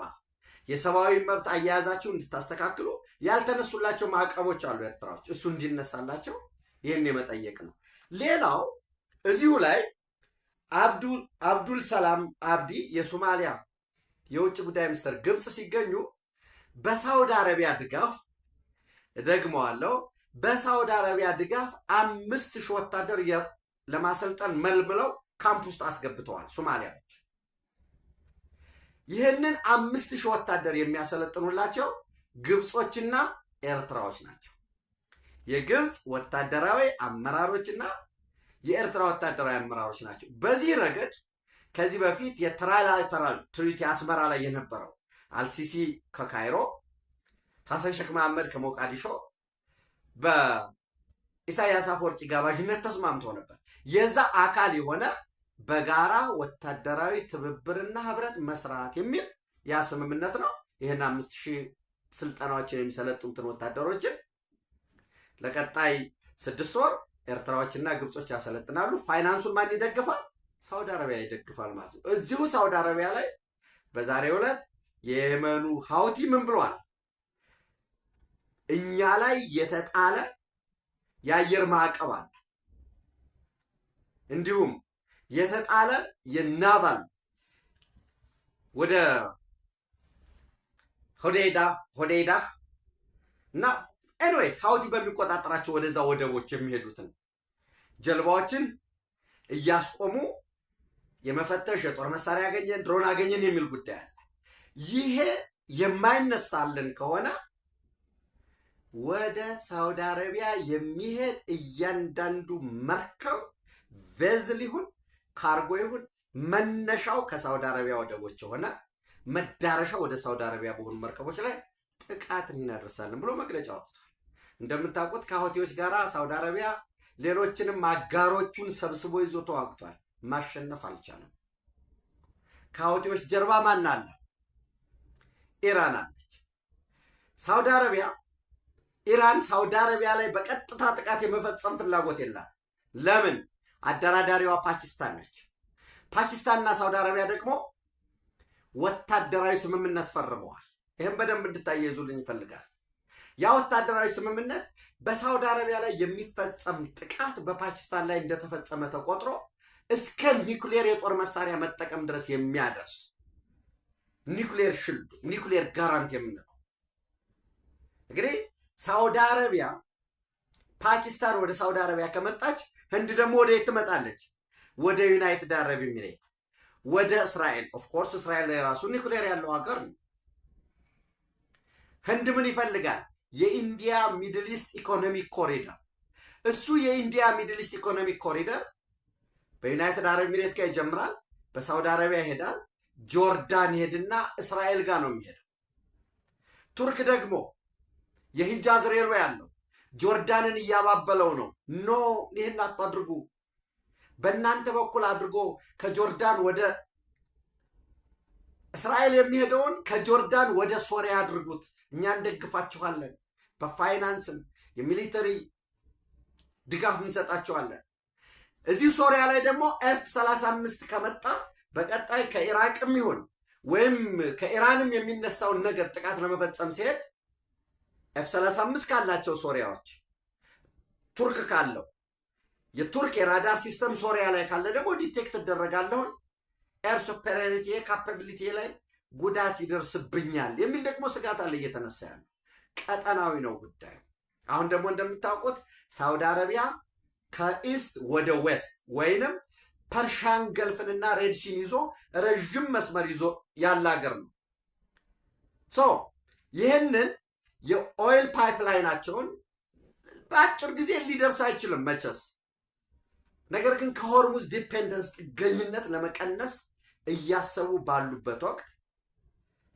Speaker 1: የሰብአዊ መብት አያያዛቸው እንድታስተካክሉ ያልተነሱላቸው ማዕቀቦች አሉ ኤርትራዎች፣ እሱ እንዲነሳላቸው ይህን የመጠየቅ ነው። ሌላው እዚሁ ላይ አብዱል ሰላም አብዲ የሶማሊያ የውጭ ጉዳይ ሚኒስትር ግብፅ ሲገኙ በሳውዲ አረቢያ ድጋፍ ደግመዋለሁ፣ በሳውዲ አረቢያ ድጋፍ 5000 ወታደር ለማሰልጠን መልምለው ካምፕ ውስጥ አስገብተዋል ሶማሊያዎች። ይህንን 5000 ወታደር የሚያሰለጥኑላቸው ግብጾችና ኤርትራዎች ናቸው። የግብፅ ወታደራዊ አመራሮችና የኤርትራ ወታደራዊ አመራሮች ናቸው። በዚህ ረገድ ከዚህ በፊት የትራይላተራል ትሪቲ አስመራ ላይ የነበረው አልሲሲ ከካይሮ፣ ሐሰን ሼክ መሐመድ ከሞቃዲሾ በኢሳያስ አፈወርቂ ጋባዥነት ተስማምቶ ነበር። የዛ አካል የሆነ በጋራ ወታደራዊ ትብብርና ህብረት መስራት የሚል ያ ስምምነት ነው። ይህን 5000 ስልጠናዎችን የሚሰለጥኑትን ወታደሮችን ለቀጣይ 6 ወር ኤርትራዎችና ግብጾች ያሰለጥናሉ። ፋይናንሱን ማን ይደግፋል? ሳውዲ አረቢያ ይደግፋል ማለት ነው። እዚሁ ሳውዲ አረቢያ ላይ በዛሬው ዕለት የየመኑ ሀውቲ ምን ብሏል? እኛ ላይ የተጣለ የአየር ማዕቀብ አለ፣ እንዲሁም የተጣለ የናቫል ወደ ሆዴይዳ እና ኤንዌይስ ሀውቲ በሚቆጣጠራቸው ወደዛ ወደቦች የሚሄዱትን ጀልባዎችን እያስቆሙ የመፈተሽ የጦር መሳሪያ ያገኘን ድሮን አገኘን የሚል ጉዳይ አለ። ይሄ የማይነሳልን ከሆነ ወደ ሳውዲ አረቢያ የሚሄድ እያንዳንዱ መርከብ ቬዝል ይሁን ካርጎ ይሁን መነሻው ከሳውዲ አረቢያ ወደቦች የሆነ መዳረሻው ወደ ሳውዲ አረቢያ በሆኑ መርከቦች ላይ ጥቃት እናደርሳለን ብሎ መግለጫ ወጥቷል። እንደምታውቁት ከሁቲዎች ጋር ሳውዲ አረቢያ ሌሎችንም አጋሮቹን ሰብስቦ ይዞ ተዋግቷል። ማሸነፍ አልቻለም። ከሁቲዎች ጀርባ ማን አለ? ኢራን አለች። ሳውዲ አረቢያ ኢራን ሳውዲ አረቢያ ላይ በቀጥታ ጥቃት የመፈጸም ፍላጎት የላት። ለምን? አደራዳሪዋ ፓኪስታን ነች። ፓኪስታንና ሳውዲ አረቢያ ደግሞ ወታደራዊ ስምምነት ፈርመዋል። ይህም በደንብ እንድታያይዙልኝ ይፈልጋል። ያ ወታደራዊ ስምምነት በሳውዲ አረቢያ ላይ የሚፈጸም ጥቃት በፓኪስታን ላይ እንደተፈጸመ ተቆጥሮ እስከ ኒኩሌር የጦር መሳሪያ መጠቀም ድረስ የሚያደርስ ኒኩሌር ሽልድ ኒኩሌር ጋራንት የምንለው እንግዲህ ሳውዲ አረቢያ ፓኪስታን ወደ ሳውዲ አረቢያ ከመጣች ህንድ ደግሞ ወደ የት ትመጣለች? ወደ ዩናይትድ አረብ ኤሚሬት፣ ወደ እስራኤል። ኦፍኮርስ እስራኤል ላይ ራሱ ኒኩሌር ያለው ሀገር ነው። ህንድ ምን ይፈልጋል? የኢንዲያ ሚድል ኢስት ኢኮኖሚክ ኮሪደር። እሱ የኢንዲያ ሚድል ኢስት ኢኮኖሚክ ኮሪደር በዩናይትድ አረብ ኤሚሬት ጋር ይጀምራል፣ በሳውዲ አረቢያ ይሄዳል፣ ጆርዳን ይሄድና እስራኤል ጋር ነው የሚሄደው። ቱርክ ደግሞ የሂጃዝ ሬልዌይ ያለው ጆርዳንን እያባበለው ነው። ኖ ይህን አታድርጉ፣ በእናንተ በኩል አድርጎ ከጆርዳን ወደ እስራኤል የሚሄደውን ከጆርዳን ወደ ሶሪያ አድርጉት፣ እኛ እንደግፋችኋለን፣ በፋይናንስም የሚሊተሪ ድጋፍ እንሰጣችኋለን። እዚህ ሶሪያ ላይ ደግሞ F-35 ከመጣ በቀጣይ ከኢራቅም ይሁን ወይም ከኢራንም የሚነሳውን ነገር ጥቃት ለመፈጸም ሲሄድ F-35 ካላቸው ሶሪያዎች ቱርክ ካለው የቱርክ የራዳር ሲስተም ሶሪያ ላይ ካለ ደግሞ ዲቴክት እደረጋለሁ፣ ኤር ሱፐሪዮሪቲ ካፓቢሊቲ ላይ ጉዳት ይደርስብኛል የሚል ደግሞ ስጋት አለ እየተነሳ ያለው። ቀጠናዊ ነው ጉዳዩ። አሁን ደግሞ እንደምታውቁት ሳውዲ አረቢያ ከኢስት ወደ ዌስት ወይንም ፐርሻን ገልፍንና ሬድሲን ይዞ ረዥም መስመር ይዞ ያለ ሀገር ነው። ሶ ይህንን የኦይል ፓይፕላይናቸውን በአጭር ጊዜ ሊደርስ አይችልም መቸስ። ነገር ግን ከሆርሙዝ ዲፔንደንስ ጥገኝነት ለመቀነስ እያሰቡ ባሉበት ወቅት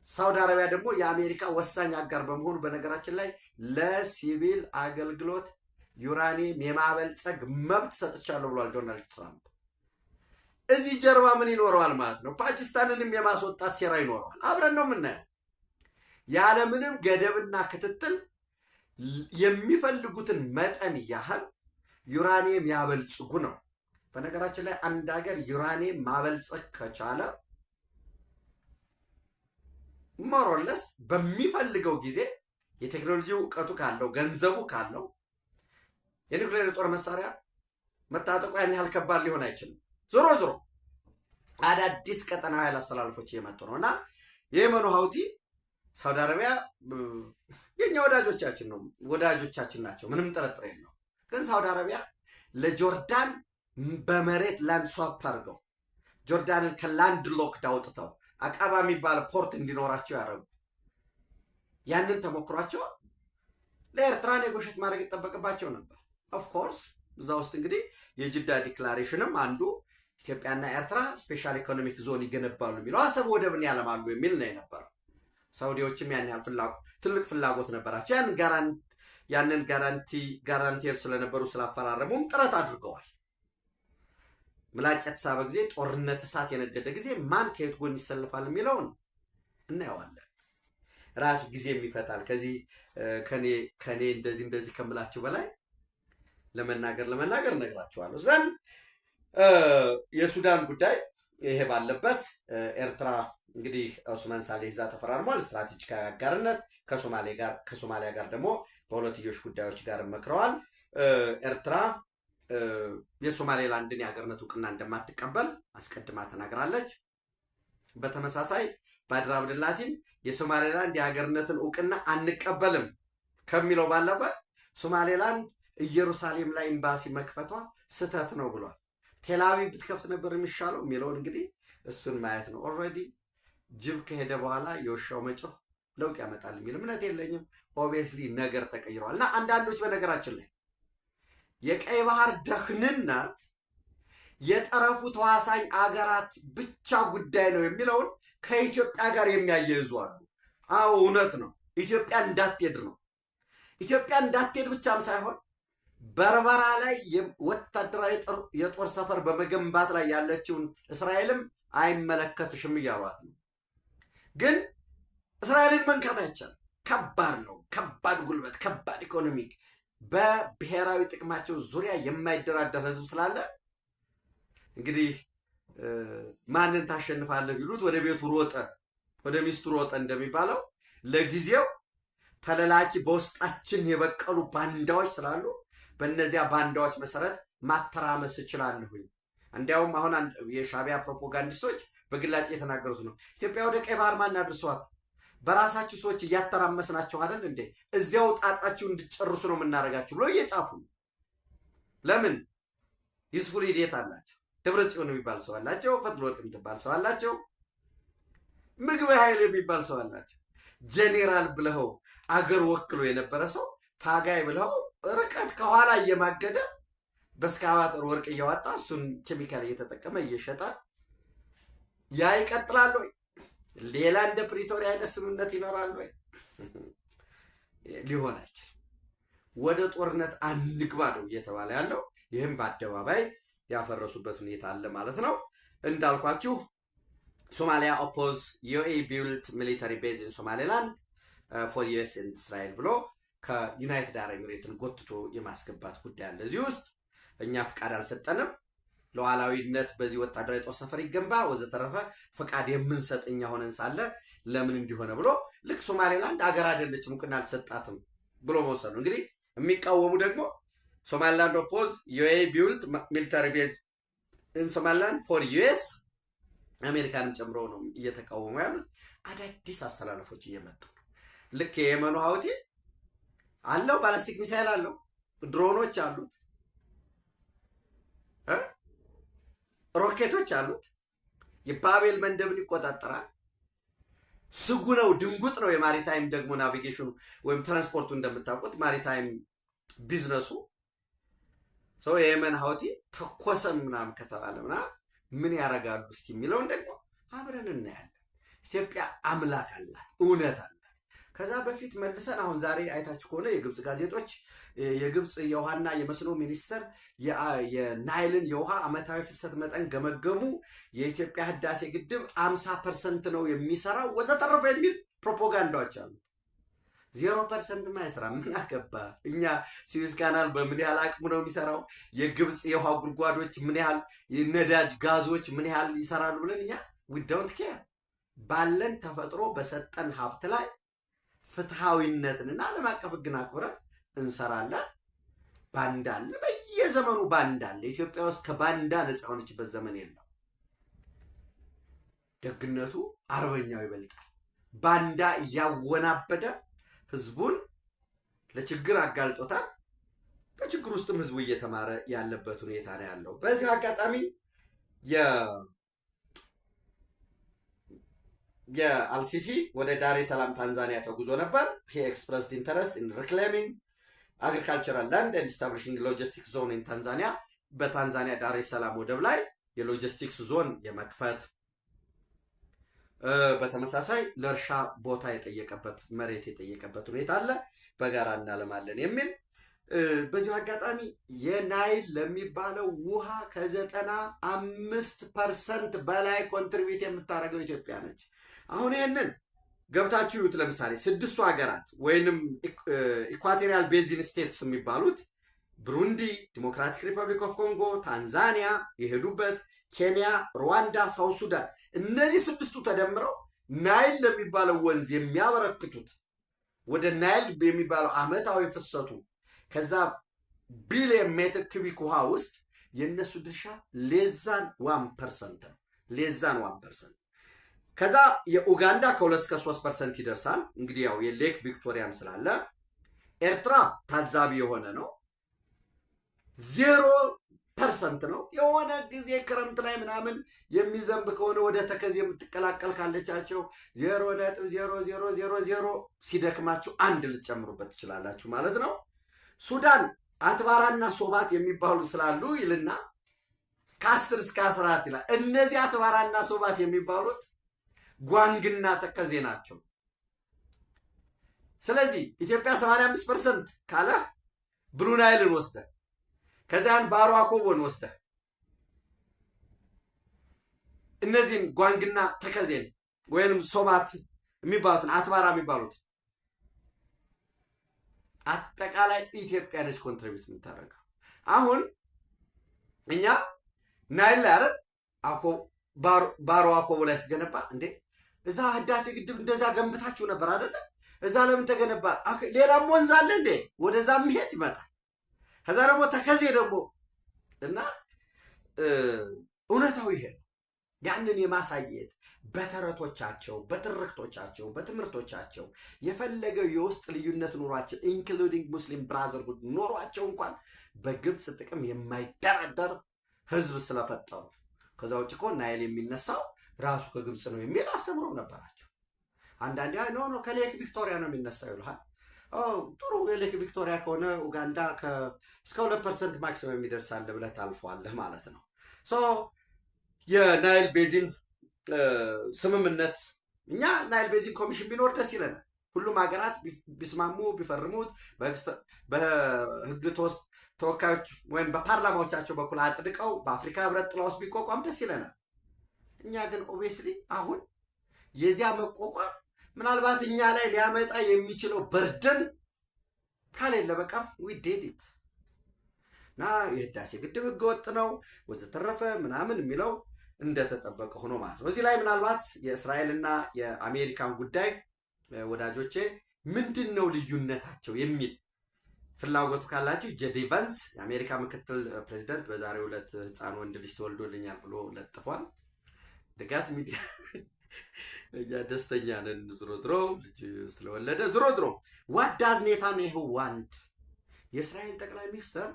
Speaker 1: ሳውዲ አረቢያ ደግሞ የአሜሪካ ወሳኝ አጋር በመሆኑ በነገራችን ላይ ለሲቪል አገልግሎት ዩራኒየም የማበልጸግ መብት ሰጥቻለሁ ብሏል ዶናልድ ትራምፕ። እዚህ ጀርባ ምን ይኖረዋል ማለት ነው? ፓኪስታንንም የማስወጣት ሴራ ይኖረዋል። አብረን ነው የምናየው። ያለምንም ገደብና ክትትል የሚፈልጉትን መጠን ያህል ዩራኒየም ያበልጽጉ ነው። በነገራችን ላይ አንድ ሀገር ዩራኒየም ማበልጸግ ከቻለ ሞሮለስ በሚፈልገው ጊዜ የቴክኖሎጂ እውቀቱ ካለው ገንዘቡ ካለው የኒውክሌር የጦር መሳሪያ መታጠቁ ያን ያህል ከባድ ሊሆን አይችልም። ዞሮ ዞሮ አዳዲስ ቀጠናዊ ኃይል አስተላልፎች እየመጡ ነው እና የየመኑ ሀውቲ ሳውዲ አረቢያ የኛ ወዳጆቻችን ናቸው፣ ምንም ጥርጥር የለው። ግን ሳውዲ አረቢያ ለጆርዳን በመሬት ላንድ ስዋፕ አድርገው ጆርዳንን ከላንድ ሎክድ አውጥተው አቃባ የሚባል ፖርት እንዲኖራቸው ያደረጉ ያንን ተሞክሯቸው ለኤርትራ ኔጎሽት ማድረግ ይጠበቅባቸው ነበር። ኦፍኮርስ እዛ ውስጥ እንግዲህ የጅዳ ዲክላሬሽንም አንዱ ኢትዮጵያና ኤርትራ ስፔሻል ኢኮኖሚክ ዞን ይገነባሉ የሚለው አሰብ ወደብን ያለማሉ የሚል ነው የነበረው። ሳውዲዎችም ያን ያህል ትልቅ ፍላጎት ነበራቸው። ያንን ጋራንቲር ስለነበሩ ስላፈራረሙም ጥረት አድርገዋል። ምላጭ የተሳበ ጊዜ ጦርነት እሳት የነደደ ጊዜ ማን ከየት ጎን ይሰልፋል የሚለውን እናየዋለን። ራሱ ጊዜም ይፈታል። ከዚህ ከኔ እንደዚህ ከምላችሁ በላይ ለመናገር እነግራችኋለሁ። ዘንድ የሱዳን ጉዳይ ይሄ ባለበት ኤርትራ እንግዲህ ኦስማን ሳሌህ እዛ ተፈራርሟል። ስትራቴጂካዊ አጋርነት ከሶማሊያ ጋር ደግሞ በሁለትዮሽ ጉዳዮች ጋር መክረዋል። ኤርትራ የሶማሌላንድን የሀገርነት እውቅና እንደማትቀበል አስቀድማ ተናግራለች። በተመሳሳይ ባድር አብድላቲም የሶማሌላንድ የሀገርነትን እውቅና አንቀበልም ከሚለው ባለፈ ሶማሌላንድ ኢየሩሳሌም ላይ ኤምባሲ መክፈቷ ስህተት ነው ብሏል። ቴልአቪቭ ብትከፍት ነበር የሚሻለው የሚለውን እንግዲህ እሱን ማየት ነው። ኦልሬዲ ጅብ ከሄደ በኋላ የውሻው መጮህ ለውጥ ያመጣል የሚል እምነት የለኝም። ኦብቪየስሊ ነገር ተቀይሯል። እና አንዳንዶች በነገራችን ላይ የቀይ ባህር ደህንነት የጠረፉ ተዋሳኝ አገራት ብቻ ጉዳይ ነው የሚለውን ከኢትዮጵያ ጋር የሚያያይዙ አሉ። አዎ እውነት ነው። ኢትዮጵያ እንዳትሄድ ነው። ኢትዮጵያ እንዳትሄድ ብቻም ሳይሆን በርበራ ላይ ወታደራዊ የጦር ሰፈር በመገንባት ላይ ያለችውን እስራኤልም አይመለከትሽም እያሏት ነው። ግን እስራኤልን መንካት አይቻልም። ከባድ ነው። ከባድ ጉልበት፣ ከባድ ኢኮኖሚ፣ በብሔራዊ ጥቅማቸው ዙሪያ የማይደራደር ህዝብ ስላለ እንግዲህ ማንን ታሸንፋለህ ቢሉት ወደ ቤቱ ሮጠ፣ ወደ ሚስቱ ሮጠ እንደሚባለው ለጊዜው ተለላኪ በውስጣችን የበቀሉ ባንዳዎች ስላሉ በእነዚያ ባንዳዎች መሰረት ማተራመስ እችላለሁኝ። እንዲያውም አሁን የሻዕቢያ ፕሮፓጋንዲስቶች በግላጭ እየተናገሩት ነው። ኢትዮጵያ ወደ ቀይ ባህር ማን አድርሷት? በራሳችሁ ሰዎች እያተራመስናችሁ አይደል እንዴ? እዚያው ጣጣችሁ እንድጨርሱ ነው የምናደርጋችሁ ብሎ እየጻፉ ነው። ለምን? ዩስፉል ኢዲየት አላቸው። ደብረ ጽዮን የሚባል ሰው አላቸው። ፈትለወርቅ የምትባል ሰው አላቸው። ምግብ ኃይል የሚባል ሰው አላቸው። ጄኔራል ብለው አገር ወክሎ የነበረ ሰው ታጋይ ብለው ርቀት ከኋላ እየማገደ በስካባጠር ወርቅ እያወጣ እሱን ኬሚካል እየተጠቀመ እየሸጠ ያ ይቀጥላል ወይ? ሌላ እንደ ፕሪቶሪያ አይነት ስምምነት ይኖራል ወይ? ሊሆን አይችልም። ወደ ጦርነት አንግባ ነው እየተባለ ያለው። ይህም በአደባባይ ያፈረሱበት ሁኔታ አለ ማለት ነው። እንዳልኳችሁ ሶማሊያ ኦፖዝ ዩኤ ቢልት ሚሊታሪ ቤዝ ኢን ሶማሌላንድ ፎር ዩኤስ ኤንድ እስራኤል ብሎ ከዩናይትድ አረብ ኤሚሬትን ጎትቶ የማስገባት ጉዳይ አለ። እዚህ ውስጥ እኛ ፍቃድ አልሰጠንም፣ ሉዓላዊነት በዚህ ወታደራዊ ጦር ሰፈር ይገንባ ወዘተረፈ ፍቃድ የምንሰጥ እኛ ሆነን ሳለ ለምን እንዲሆነ ብሎ ልክ ሶማሌላንድ አገር አይደለችም እውቅና አልሰጣትም ብሎ መውሰድ ነው። እንግዲህ የሚቃወሙ ደግሞ ሶማሊላንድ ኦፖዝ ዩኤ ቢልት ሚሊታሪ ቤዝ ኢን ሶማሊላንድ ፎር ዩኤስ አሜሪካንም ጨምሮ ነው እየተቃወሙ ያሉት። አዳዲስ አስተላለፎች እየመጡ ነው። ልክ የየመኑ ሀውቲ አለው፣ ባላስቲክ ሚሳይል አለው፣ ድሮኖች አሉት፣ ሮኬቶች አሉት፣ የባቤል መንደብን ይቆጣጠራል። ስጉ ነው፣ ድንጉጥ ነው። የማሪታይም ደግሞ ናቪጌሽኑ ወይም ትራንስፖርቱ እንደምታውቁት ማሪታይም ቢዝነሱ ሰው የየመን ሀውቲ ተኮሰም ምናምን ከተባለ ምናምን ምን ያደርጋሉ እስቲ የሚለውን ደግሞ አብረን እናያለን። ኢትዮጵያ አምላክ አላት፣ እውነት አላት። ከዛ በፊት መልሰን አሁን ዛሬ አይታችሁ ከሆነ የግብፅ ጋዜጦች የግብፅ የውሃና የመስኖ ሚኒስተር የናይልን የውሃ ዓመታዊ ፍሰት መጠን ገመገሙ። የኢትዮጵያ ህዳሴ ግድብ 50% ነው የሚሰራው ወዘተረፈ የሚል ፕሮፓጋንዳዎች አሉት። 0% ማይሰራ ምን አገባ? እኛ ስዊዝ ካናል በምን ያህል አቅሙ ነው የሚሰራው? የግብፅ የውሃ ጉድጓዶች ምን ያህል ነዳጅ ጋዞች ምን ያህል ይሰራሉ ብለን እኛ we don't care። ባለን ተፈጥሮ በሰጠን ሀብት ላይ ፍትሃዊነትንና ዓለም አቀፍ ህግን አክብረን እንሰራለን። ባንዳ አለ፣ በየዘመኑ ባንዳ አለ። ኢትዮጵያ ውስጥ ከባንዳ ነፃ ሆነችበት ዘመን የለም። ደግነቱ አርበኛው ይበልጣል። ባንዳ እያወናበደ ህዝቡን ለችግር አጋልጦታል። በችግር ውስጥም ህዝቡ እየተማረ ያለበት ሁኔታ ነው ያለው። በዚህ አጋጣሚ የአልሲሲ ወደ ዳሬ ሰላም ታንዛኒያ ተጉዞ ነበር። he expressed interest in reclaiming agricultural land and establishing logistics zone in ታንዛኒያ። በታንዛኒያ ዳሬ ሰላም ወደብ ላይ የሎጂስቲክስ ዞን የመክፈት በተመሳሳይ ለእርሻ ቦታ የጠየቀበት መሬት የጠየቀበት ሁኔታ አለ። በጋራ እናለማለን የሚል በዚሁ አጋጣሚ የናይል ለሚባለው ውሃ ከ95% በላይ ኮንትሪቢዩት የምታደርገው ኢትዮጵያ ነች። አሁን ይህንን ገብታችሁ ይዩት። ለምሳሌ 6ቱ ሀገራት ወይንም ኢኳቶሪያል ቤዚን ስቴትስ የሚባሉት ብሩንዲ፣ ዲሞክራቲክ ሪፐብሊክ ኦፍ ኮንጎ፣ ታንዛኒያ የሄዱበት፣ ኬንያ፣ ሩዋንዳ፣ ሳውት ሱዳን እነዚህ 6ቱ ተደምረው ናይል ለሚባለው ወንዝ የሚያበረክቱት ወደ ናይል የሚባለው ዓመታዊ ፍሰቱ ከዛ ቢሊየን ሜትር ኩቢክ ውሃ ውስጥ የነሱ ድርሻ ሌዛን 1% ነው። ሌዛን 1%። ከዛ የኡጋንዳ ከ2 እስከ 3% ይደርሳል። እንግዲህ ያው የሌክ ቪክቶሪያም ስላለ ኤርትራ ታዛቢ የሆነ ነው። ፐርሰንት ነው። የሆነ ጊዜ ክረምት ላይ ምናምን የሚዘንብ ከሆነ ወደ ተከዜ የምትቀላቀል ካለቻቸው 0.0000 ሲደክማችሁ አንድ ልትጨምሩበት ትችላላችሁ ማለት ነው። ሱዳን አትባራና ሶባት የሚባሉ ስላሉ ይልና ከ10 እስከ 14 ይላል። እነዚህ አትባራና ሶባት የሚባሉት ጓንግና ተከዜ ናቸው። ስለዚህ ኢትዮጵያ 85% ካለ ብሉ ናይልን ወስደ ከዚያን ባሮ አኮቦን ወስደ እነዚህን ጓንግና ተከዜን ወይንም ሶባት የሚባሉትን አትባራ የሚባሉት አጠቃላይ ኢትዮጵያ ነች ኮንትሪቢዩት የምታደርገው። አሁን እኛ ናይል ላይ አይደል ባሮ አኮቦ ላይ ስገነባ እንዴ እዛ ህዳሴ ግድብ እንደዛ ገንብታችሁ ነበር አይደለ? እዛ ለምን ተገነባ? ሌላም ወንዝ አለ እንዴ? ወደዛ መሄድ ይመጣል። ከዛ ደግሞ ተከዜ ደግሞ እና እውነታው ይሄ ነው። ያንን የማሳየት በተረቶቻቸው፣ በትርክቶቻቸው፣ በትምህርቶቻቸው የፈለገው የውስጥ ልዩነት ኑሯቸው ኢንክሉዲንግ ሙስሊም ብራዘርሁድ ኖሯቸው እንኳን በግብፅ ጥቅም የማይደራደር ህዝብ ስለፈጠሩ ከዛ ውጭ እኮ ናይል የሚነሳው ራሱ ከግብፅ ነው የሚል አስተምሮም ነበራቸው። አንዳንዴ ኖ ከሌክ ቪክቶሪያ ነው የሚነሳው ይልሃል። ጥሩ የሌክ ቪክቶሪያ ከሆነ ኡጋንዳ እስከ 2% ማክሲመም የሚደርሳል ብለህ ታልፈዋለህ ማለት ነው። የናይል ቤዚን ስምምነት እኛ ናይል ቤዚን ኮሚሽን ቢኖር ደስ ይለናል። ሁሉም ሀገራት ቢስማሙ ቢፈርሙት በህግ ተወካዮች ወይም በፓርላማዎቻቸው በኩል አጽድቀው በአፍሪካ ህብረት ጥላ ውስጥ ቢቋቋም ደስ ይለናል። እኛ ግን ኦብቪየስሊ አሁን የዚያ መቋቋም ምናልባት እኛ ላይ ሊያመጣ የሚችለው በርደን ካሌለ በቀር ዊ ዲድ ኢት እና የህዳሴ ግድብ ህገወጥ ነው ወዘተረፈ ምናምን የሚለው እንደተጠበቀ ሆኖ ማለት ነው። እዚህ ላይ ምናልባት የእስራኤልና የአሜሪካን ጉዳይ ወዳጆቼ ምንድን ነው ልዩነታቸው የሚል ፍላጎቱ ካላችሁ ጄዲ ቫንስ የአሜሪካ ምክትል ፕሬዚደንት በዛሬው ዕለት ህፃን ወንድ ልጅ ተወልዶልኛል ብሎ ለጥፏል። ድጋት ሚዲያ እያ ደስተኛ ነን ዝሮ ልጅ ስለወለደ ዝሮ what does ኔታንያሁ want የእስራኤል ጠቅላይ ሚኒስትር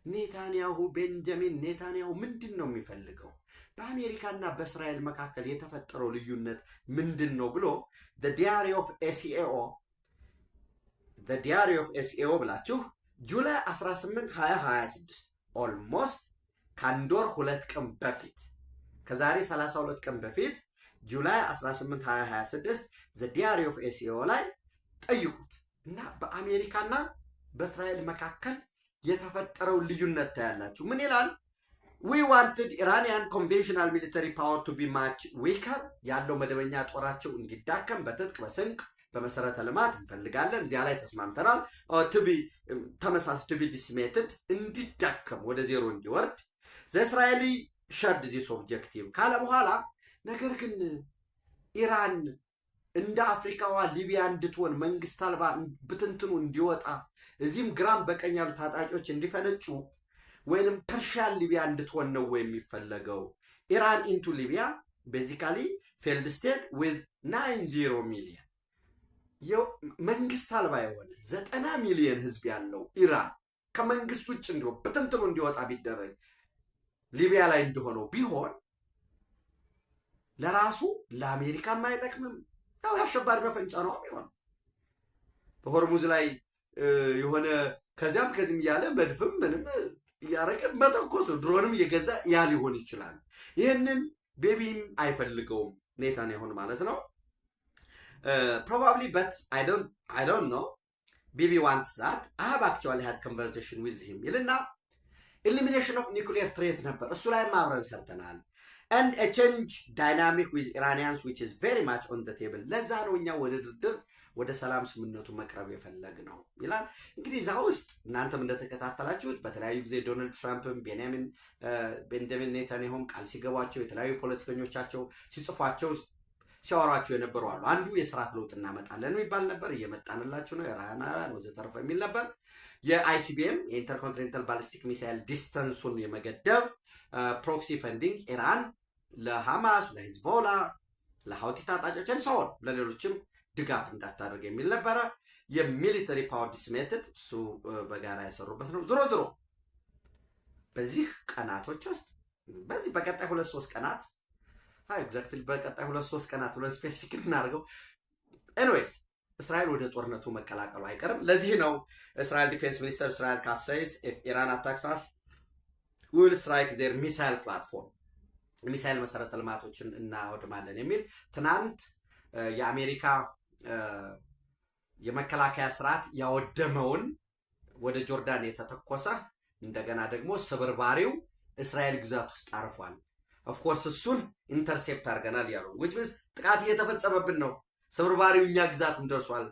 Speaker 1: ኔታንያሁ ቤንጃሚን ኔታንያሁ ምንድን ነው የሚፈልገው? በአሜሪካና በእስራኤል መካከል የተፈጠረው ልዩነት ምንድን ነው ብሎ the diary of SEO ብላችሁ ጁላይ 18 2026 ኦልሞስት ከአንድ ወር 2 ቀን በፊት ከዛሬ 32 ቀን በፊት ጁላይ 18 2026 the diary of SEO ላይ ጠይቁት እና በአሜሪካና በእስራኤል መካከል የተፈጠረው ልዩነት ታያላችሁ። ምን ይላል? we wanted Iranian conventional military power to be much weaker ያለው መደበኛ ጦራቸው እንዲዳከም በትጥቅ በስንቅ በመሰረተ ልማት እንፈልጋለን። እዚያ ላይ ተስማምተናል። to be decimated እንዲዳከም ወደ ዜሮ እንዲወርድ the Israeli shared this objective ካለ በኋላ ነገር ግን ኢራን እንደ አፍሪካዋ ሊቢያ እንድትሆን መንግስት አልባ ብትንትኑ እንዲወጣ እዚህም ግራም በቀኝ ያሉ ታጣቂዎች እንዲፈነጩ ወይንም ፐርሺያን ሊቢያ እንድትሆን ነው የሚፈለገው። ኢራን ኢንቱ ሊቢያ ቤዚካሊ ፌልድ ስቴት ዊዝ 90 ሚሊዮን መንግስት አልባ የሆነ 90 ሚሊዮን ህዝብ ያለው ኢራን ከመንግስት ውጭ እንዲሆን ብትንትኑ እንዲወጣ ቢደረግ ሊቢያ ላይ እንደሆነው ቢሆን ለራሱ ለአሜሪካም አይጠቅምም። ያው ያሸባሪ መፈንጫ ነው የሚሆነው። በሆርሙዝ ላይ የሆነ ከዚያም ከዚህም እያለ መድፍም ምንም እያረቀ መተኮስ ድሮንም እየገዛ ያ ሊሆን ይችላል። ይህንን ቤቢም አይፈልገውም ኔታንያሁን ማለት ነው። probably but I don't know Bibi wants that. I have actually had conversation with him ይልና elimination of nuclear threat ነበር እሱ ላይ ማብረን ሰርተናል and a change dynamic with Iranians which is very much on the table ለዛ ነው እኛ ወደ ድርድር ወደ ሰላም ስምምነቱ መቅረብ የፈለግ ነው ይላል። እንግዲህ እዛ ውስጥ እናንተም እንደተከታተላችሁት በተለያዩ ጊዜ ዶናልድ ትራምፕም ቤንጃሚን ኔታንያሁም ቃል ሲገቧቸው የተለያዩ ፖለቲከኞቻቸው ሲጽፏቸው ሲያወራቸው የነበሩ አሉ። አንዱ የስርዓት ለውጥ እናመጣለን የሚባል ነበር፣ እየመጣንላችሁ ነው ኢራናውያን ወዘተረፈ የሚል ነበር። የአይሲቢኤም የኢንተርኮንቲኔንታል ባሊስቲክ ሚሳይል ዲስተንሱን የመገደብ ፕሮክሲ ፈንዲንግ ኢራን ለሐማስ ለሂዝቦላ ለሀውቲ ታጣቂዎች ሰውን ለሌሎችም ድጋፍ እንዳታደርግ የሚል ነበረ። የሚሊተሪ ፓወር ዲስሜትድ እሱ በጋራ ያሰሩበት ነው። ዝሮ በዚህ ቀናቶች ውስጥ በዚህ በቀጣይ 2-3 ቀናት ኤግዛክትሊ በቀጣይ 2-3 ቀናት ሁለት ስፔሲፊክ እናድርገው። ኤኒዌይስ እስራኤል ወደ ጦርነቱ መቀላቀሉ አይቀርም። ለዚህ ነው እስራኤል ዲፌንስ ሚኒስተር እስራኤል ካትዝ says if Iran attacks us we will strike their missile platform ሚሳይል መሰረተ ልማቶችን እናወድማለን የሚል ትናንት የአሜሪካ የመከላከያ ስርዓት ያወደመውን ወደ ጆርዳን የተተኮሰ እንደገና ደግሞ ስብርባሪው እስራኤል ግዛት ውስጥ አርፏል። ኦፍ ኮርስ እሱን ኢንተርሴፕት አድርገናል ያሉ which means ጥቃት እየተፈጸመብን ነው፣ ስብርባሪው እኛ ግዛትም ደርሷል፣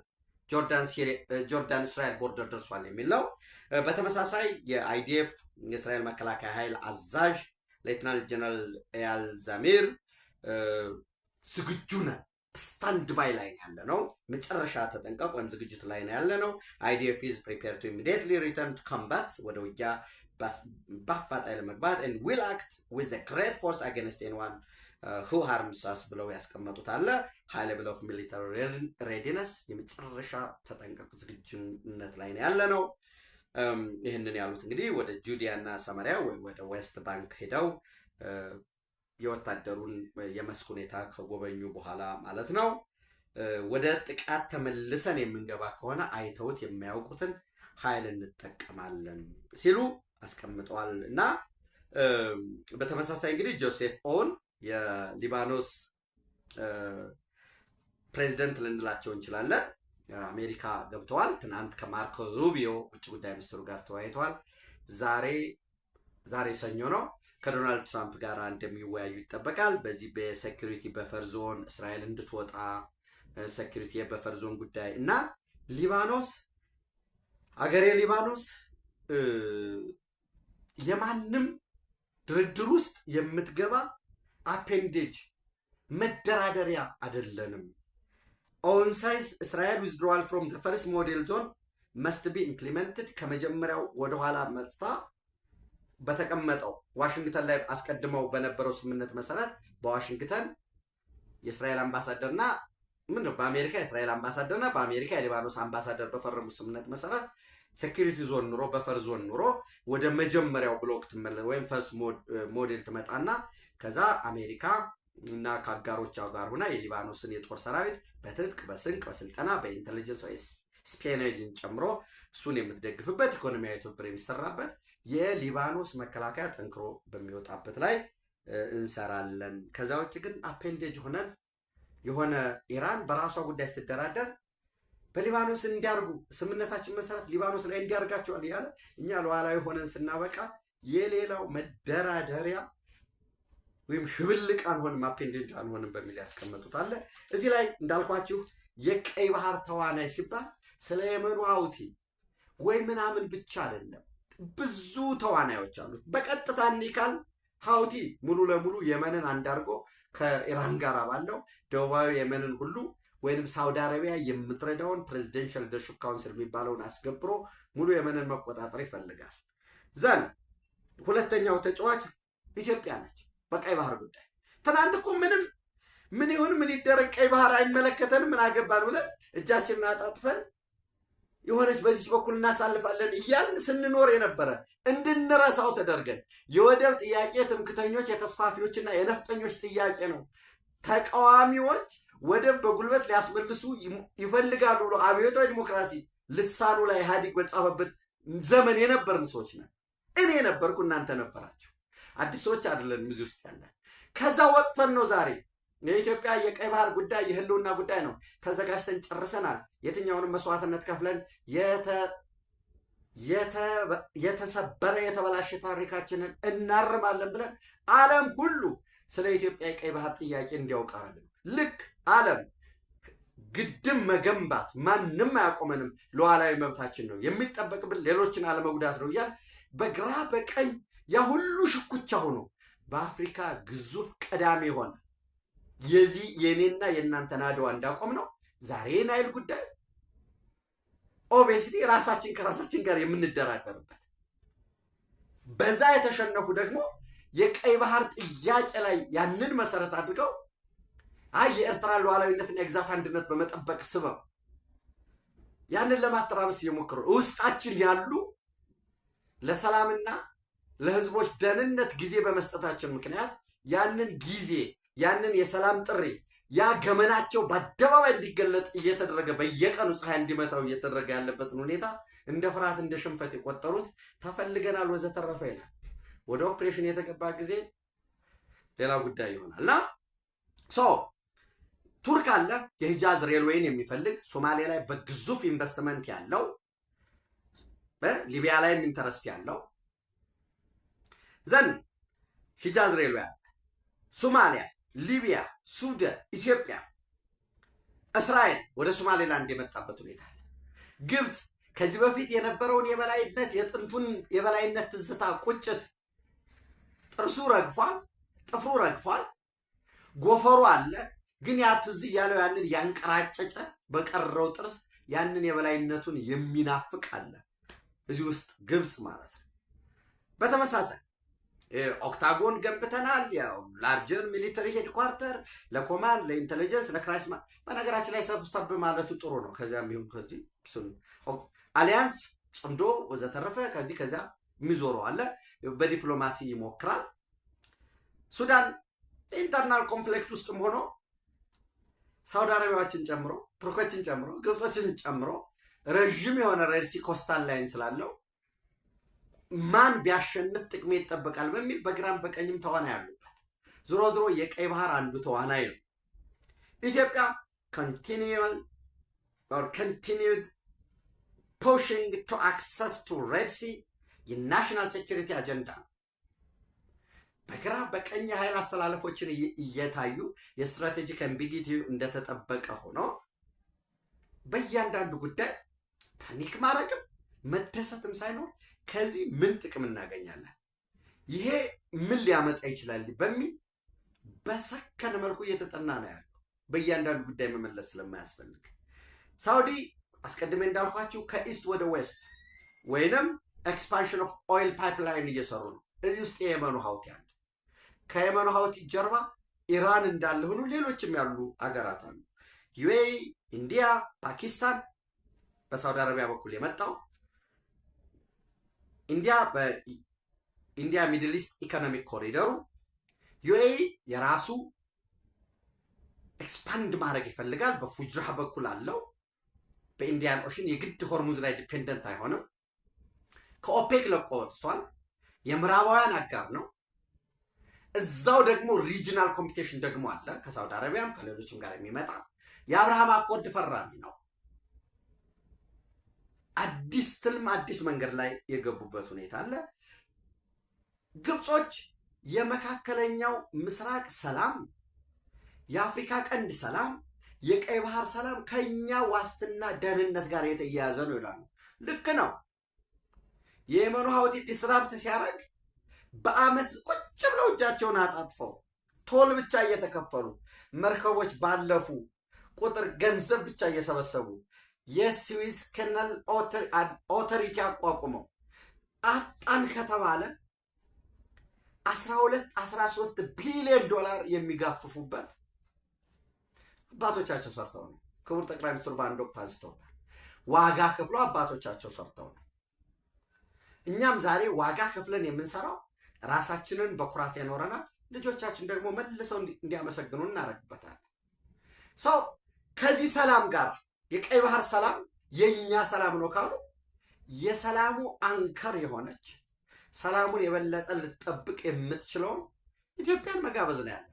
Speaker 1: ጆርዳን እስራኤል ቦርደር ደርሷል የሚል ነው። በተመሳሳይ የአይዲኤፍ የእስራኤል መከላከያ ኃይል አዛዥ ሌተናል ጀነራል ኤያል ዛሚር ዝግጁ ነን ስታንድ ባይ ላይ ያለ ነው፣ መጨረሻ ተጠንቀቅ ወይም ዝግጅት ላይ ነው ያለ ነው። አይዲኤፍ is prepared to immediately return to combat ወደ ውጊያ በአፋጣኝ ለመግባት and will act with a great force against anyone who harms us ብለው ያስቀመጡት አለ። high level of military readiness የመጨረሻ ተጠንቀቅ ዝግጁነት ላይ ነው ያለ ነው። ይህንን ያሉት እንግዲህ ወደ ጁዲያ እና ሰማሪያ ወይ ወደ ዌስት ባንክ ሄደው የወታደሩን የመስክ ሁኔታ ከጎበኙ በኋላ ማለት ነው። ወደ ጥቃት ተመልሰን የምንገባ ከሆነ አይተውት የማያውቁትን ኃይል እንጠቀማለን ሲሉ አስቀምጠዋል። እና በተመሳሳይ እንግዲህ ጆሴፍ ኦውን የሊባኖስ ፕሬዚደንት ልንላቸው እንችላለን አሜሪካ ገብተዋል። ትናንት ከማርኮ ሩቢዮ ውጭ ጉዳይ ሚኒስትሩ ጋር ተወያይተዋል። ዛሬ ሰኞ ነው። ከዶናልድ ትራምፕ ጋር እንደሚወያዩ ይጠበቃል። በዚህ በሴኩሪቲ በፈር ዞን እስራኤል እንድትወጣ ሴኩሪቲ የበፈር ዞን ጉዳይ እና ሊባኖስ አገሬ ሊባኖስ የማንም ድርድር ውስጥ የምትገባ አፔንዴጅ መደራደሪያ አይደለንም። ኦን ሳይዝ እስራኤል ዊዝድሮዋል ፍሮም ዘ ፈርስት ሞዴል ዞን መስት ቢ ኢምፕሊመንትድ ከመጀመሪያው ወደኋላ መጥታ በተቀመጠው ዋሽንግተን ላይ አስቀድመው በነበረው ስምምነት መሰረት በዋሽንግተን የእስራኤል አምባሳደርና በአሜሪካ የእስራኤል አምባሳደርና በአሜሪካ የሊባኖስ አምባሳደር በፈረሙ ስምምነት መሰረት ሴኩሪቲ ዞን ኑሮ በፈር ዞን ኑሮ ወደ መጀመሪያው ብሎክ ትመለስ ወይም ፈርስት ሞዴል ትመጣና ከዛ አሜሪካ እና ከአጋሮቿ ጋር ሆና የሊባኖስን የጦር ሰራዊት በትጥቅ በስንቅ በስልጠና በኢንተለጀንስ ስፒዮኔጅን ጨምሮ እሱን የምትደግፍበት ኢኮኖሚያዊ ትብብር የሚሰራበት የሊባኖስ መከላከያ ጠንክሮ በሚወጣበት ላይ እንሰራለን። ከዛ ውጭ ግን አፔንዴጅ ሆነን የሆነ ኢራን በራሷ ጉዳይ ስትደራደር በሊባኖስ እንዲያርጉ ስምምነታችን መሰረት ሊባኖስ ላይ እንዲያርጋቸዋል እያለ እኛ ሉዓላዊ ሆነን ስናበቃ የሌላው መደራደሪያ ወይም ሽብልቅ አንሆንም አፔንዴጅ አንሆንም በሚል ያስቀመጡት አለ። እዚህ ላይ እንዳልኳችሁ የቀይ ባህር ተዋናይ ሲባል ስለ የመኑ ሀውቲ ወይ ምናምን ብቻ አይደለም፣ ብዙ ተዋናዮች አሉት። በቀጥታ እንዲካል ሀውቲ ሙሉ ለሙሉ የመንን አንዳርጎ ከኢራን ጋር ባለው ደቡባዊ የመንን ሁሉ ወይንም ሳውዲ አረቢያ የምትረዳውን ፕሬዚደንሻል ሊደርሺፕ ካውንስል የሚባለውን አስገብሮ ሙሉ የመንን መቆጣጠር ይፈልጋል። ዘን ሁለተኛው ተጫዋች ኢትዮጵያ ነች በቀይ ባህር ጉዳይ። ትናንት እኮ ምን ይሁን ምን ይደረግ ቀይ ባህር አይመለከተንም ምን አገባን ብለን እጃችንን አጣጥፈን የሆነች በዚህ በኩል እናሳልፋለን እያልን ስንኖር የነበረ እንድንረሳው ተደርገን የወደብ ጥያቄ ትምክተኞች የተስፋፊዎችና የነፍጠኞች ጥያቄ ነው። ተቃዋሚዎች ወደብ በጉልበት ሊያስመልሱ ይፈልጋሉ ብሎ አብዮታዊ ዲሞክራሲ ልሳኑ ላይ ኢህአዴግ በጻፈበት ዘመን የነበርን ሰዎች ነን። እኔ ነበርኩ፣ እናንተ ነበራችሁ። አዲስ ሰዎች አይደለንም እዚህ ውስጥ ያለን። ከዛ ወጥተን ነው ዛሬ የኢትዮጵያ የቀይ ባህር ጉዳይ የህልውና ጉዳይ ነው። ተዘጋጅተን ጨርሰናል። የትኛውንም መስዋዕትነት ከፍለን የተሰበረ የተበላሸ ታሪካችንን እናርማለን ብለን ዓለም ሁሉ ስለ ኢትዮጵያ የቀይ ባህር ጥያቄ እንዲያውቅ አረግን። ልክ ዓለም ግድም መገንባት ማንም አያቆመንም፣ ሉዓላዊ መብታችን ነው፣ የሚጠበቅብን ሌሎችን አለመጉዳት ነው እያል በግራ በቀኝ ያ ሁሉ ሽኩቻ ሆኖ በአፍሪካ ግዙፍ ቀዳሚ ሆነ። የዚህ የኔና የእናንተን አድዋ እንዳቆም ነው ዛሬ ናይል ጉዳይ ኦቤስሊ ራሳችን ከራሳችን ጋር የምንደራደርበት። በዛ የተሸነፉ ደግሞ የቀይ ባህር ጥያቄ ላይ ያንን መሰረት አድርገው የኤርትራ ሉዓላዊነትና የግዛት አንድነት በመጠበቅ ስበብ ያንን ለማተራመስ እየሞከሩ ውስጣችን ያሉ ለሰላምና ለህዝቦች ደህንነት ጊዜ በመስጠታችን ምክንያት ያንን ጊዜ ያንን የሰላም ጥሪ ያ ገመናቸው በአደባባይ እንዲገለጥ እየተደረገ በየቀኑ ፀሐይ እንዲመታው እየተደረገ ያለበትን ሁኔታ እንደ ፍርሃት እንደ ሽንፈት የቆጠሩት ተፈልገናል ወዘተረፈ ይላል። ወደ ኦፕሬሽን የተገባ ጊዜ ሌላ ጉዳይ ይሆናል እና ቱርክ አለ የሂጃዝ ሬልዌይን የሚፈልግ ሶማሌ ላይ በግዙፍ ኢንቨስትመንት ያለው በሊቢያ ላይ ኢንተረስት ያለው ዘን ሂጃዝ ሬልዌይ አለ ሶማሊያ፣ ሊቢያ፣ ሱዳን፣ ኢትዮጵያ፣ እስራኤል ወደ ሶማሌላንድ የመጣበት ሁኔታ አለ። ግብፅ ከዚህ በፊት የነበረውን የበላይነት የጥንቱን የበላይነት ትዝታ ቁጭት ጥርሱ ረግፏል፣ ጥፍሩ ረግፏል፣ ጎፈሩ አለ። ግን ያ ትዝ እያለው ያንን ያንቀራጨጨ በቀረው ጥርስ ያንን የበላይነቱን የሚናፍቅ አለ እዚህ ውስጥ ግብፅ ማለት ነው። በተመሳሳይ ኦክታጎን ገንብተናል። ያው ላርጀር ሚሊተሪ ሄድኳርተር ለኮማንድ ለኢንተለጀንስ ለክራይስ በነገራችን ላይ ሰብሰብ ማለቱ ጥሩ ነው። ከዚያም ይሁን ከዚህ አሊያንስ ጽምዶ ወዘተረፈ ከዚያ የሚዞረው አለ። በዲፕሎማሲ ይሞክራል። ሱዳን ኢንተርናል ኮንፍሊክት ውስጥም ሆኖ ሳውዲ አረቢያዎችን ጨምሮ ቱርኮችን ጨምሮ ግብጾችን ጨምሮ ረዥም የሆነ ሬድሲ ኮስታል ላይን ስላለው ማን ቢያሸንፍ ጥቅሜ ይጠበቃል በሚል በግራም በቀኝም ተዋናይ ያሉበት ዞሮ ዞሮ የቀይ ባህር አንዱ ተዋናይ ነው። ኢትዮጵያ continued pushing to access to Red Sea የናሽናል ሴኩሪቲ አጀንዳ በግራ በቀኝ ኃይል አስተላለፎችን እየታዩ የስትራቴጂክ አምቢጊቲ እንደተጠበቀ ሆኖ በእያንዳንዱ ጉዳይ ፓኒክ ማረቅም መደሰትም ሳይኖር ከዚህ ምን ጥቅም እናገኛለን፣ ይሄ ምን ሊያመጣ ይችላል በሚል በሰከነ መልኩ እየተጠና ነው ያለው። በእያንዳንዱ ጉዳይ መመለስ ስለማያስፈልግ ሳውዲ አስቀድሜ እንዳልኳችሁ ከኢስት ወደ ዌስት ወይንም ኤክስፓንሽን ኦፍ ኦይል ፓይፕላይን እየሰሩ ነው። እዚህ ውስጥ የየመኑ ሀውቲ አለ። ከየመኑ ሀውቲ ጀርባ ኢራን እንዳለ ሆኖ ሌሎችም ያሉ አገራት አሉ። ዩኤኢ፣ ኢንዲያ፣ ፓኪስታን በሳውዲ አረቢያ በኩል የመጣው ኢንዲያ ሚድል ኢስት ኢኮኖሚክ ኮሪደሩ ዩኤኢ የራሱ ኤክስፓንድ ማድረግ ይፈልጋል። በፉጅራህ በኩል አለው። በኢንዲያን ኦሽን የግድ ሆርሙዝ ላይ ዲፔንደንት አይሆንም። ከኦፔክ ለቆ ወጥቷል። የምዕራባውያን አጋር ነው። እዛው ደግሞ ሪጂናል ኮምፒቲሽን ደግሞ አለ ከሳውዲ አረቢያም ከሌሎችም ጋር የሚመጣ የአብርሃም አኮርድ ፈራሚ ነው። አዲስ ትልም አዲስ መንገድ ላይ የገቡበት ሁኔታ አለ። ግብጾች የመካከለኛው ምስራቅ ሰላም፣ የአፍሪካ ቀንድ ሰላም፣ የቀይ ባህር ሰላም ከኛ ዋስትና ደህንነት ጋር የተያያዘ ነው ይላሉ። ልክ ነው። የየመኑ ሀውቲ ዲስራፕት ሲያደርግ በአመት ቁጭ ብለው እጃቸውን አጣጥፈው ቶል ብቻ እየተከፈሉ መርከቦች ባለፉ ቁጥር ገንዘብ ብቻ እየሰበሰቡ የስዊዝ ካናል ኦቶሪቲ አቋቁመው አጣን ከተባለ 12-13 ቢሊዮን ዶላር የሚጋፍፉበት አባቶቻቸው ሰርተው ነው። ክቡር ጠቅላይ ሚኒስትሩ በአንድ ወቅት አንስተውታል። ዋጋ ከፍሎ አባቶቻቸው ሰርተው ነው። እኛም ዛሬ ዋጋ ከፍለን የምንሰራው ራሳችንን በኩራት ያኖረናል። ልጆቻችን ደግሞ መልሰው እንዲያመሰግኑ እናደርግበታል። ሰው ከዚህ ሰላም ጋር የቀይ ባህር ሰላም የኛ ሰላም ነው ካሉ የሰላሙ አንከር የሆነች ሰላሙን የበለጠ ልትጠብቅ የምትችለውን ኢትዮጵያን መጋበዝ ነው ያለ።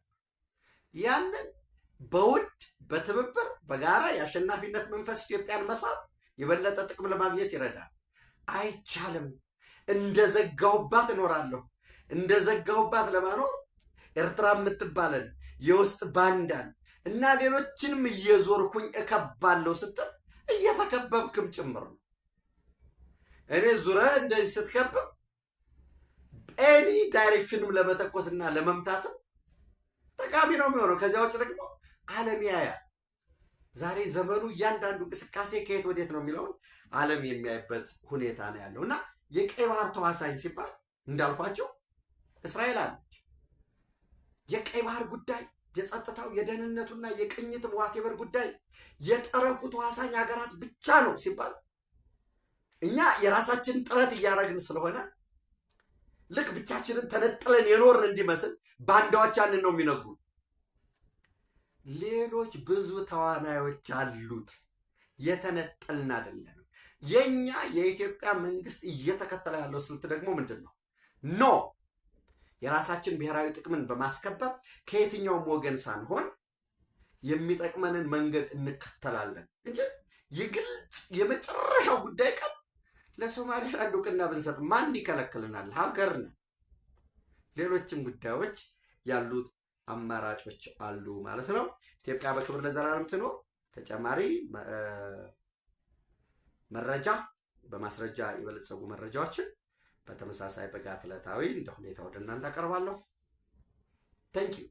Speaker 1: ያንን በውድ በትብብር በጋራ የአሸናፊነት መንፈስ ኢትዮጵያን መሳብ የበለጠ ጥቅም ለማግኘት ይረዳል። አይቻልም። እንደዘጋሁባት እኖራለሁ። እንደዘጋሁባት ለማኖር ኤርትራ የምትባለን የውስጥ ባንዳን እና ሌሎችንም እየዞርኩኝ እከባለሁ ስትል እየተከበብክም ጭምር ነው። እኔ ዙረህ እንደዚህ ስትከብብ ኤኒ ዳይሬክሽንም ለመተኮስና ለመምታትም ጠቃሚ ነው የሚሆነው። ከዚያ ውጭ ደግሞ ዓለም ያያል። ዛሬ ዘመኑ እያንዳንዱ እንቅስቃሴ ከየት ወዴት ነው የሚለውን ዓለም የሚያይበት ሁኔታ ነው ያለው እና የቀይ ባህር ተዋሳኝ ሲባል እንዳልኳቸው እስራኤል አለች። የቀይ ባህር ጉዳይ የጸጥታው የደህንነቱና የቅኝት ዋቴበር ጉዳይ የጠረፉ ተዋሳኝ ሀገራት ብቻ ነው ሲባል እኛ የራሳችን ጥረት እያደረግን ስለሆነ ልክ ብቻችንን ተነጥለን የኖርን እንዲመስል ባንዳዎች ያንን ነው የሚነግሩ። ሌሎች ብዙ ተዋናዮች አሉት። የተነጠልን አይደለም። የኛ የኢትዮጵያ መንግስት እየተከተለ ያለው ስልት ደግሞ ምንድን ነው? ኖ የራሳችን ብሔራዊ ጥቅምን በማስከበር ከየትኛውም ወገን ሳንሆን የሚጠቅመንን መንገድ እንከተላለን እንጂ የግልጽ የመጨረሻው ጉዳይ ቀን ለሶማሌላንድ እውቅና ብንሰጥ ማን ይከለክልናል? ሀገር ነን። ሌሎችም ጉዳዮች ያሉት አማራጮች አሉ ማለት ነው። ኢትዮጵያ በክብር ለዘላለም ትኖር። ተጨማሪ መረጃ በማስረጃ የበለጸጉ መረጃዎችን በተመሳሳይ በጋት ዕለታዊ እንደ ሁኔታው ወደ እናንተ አቀርባለሁ። ታንኪዩ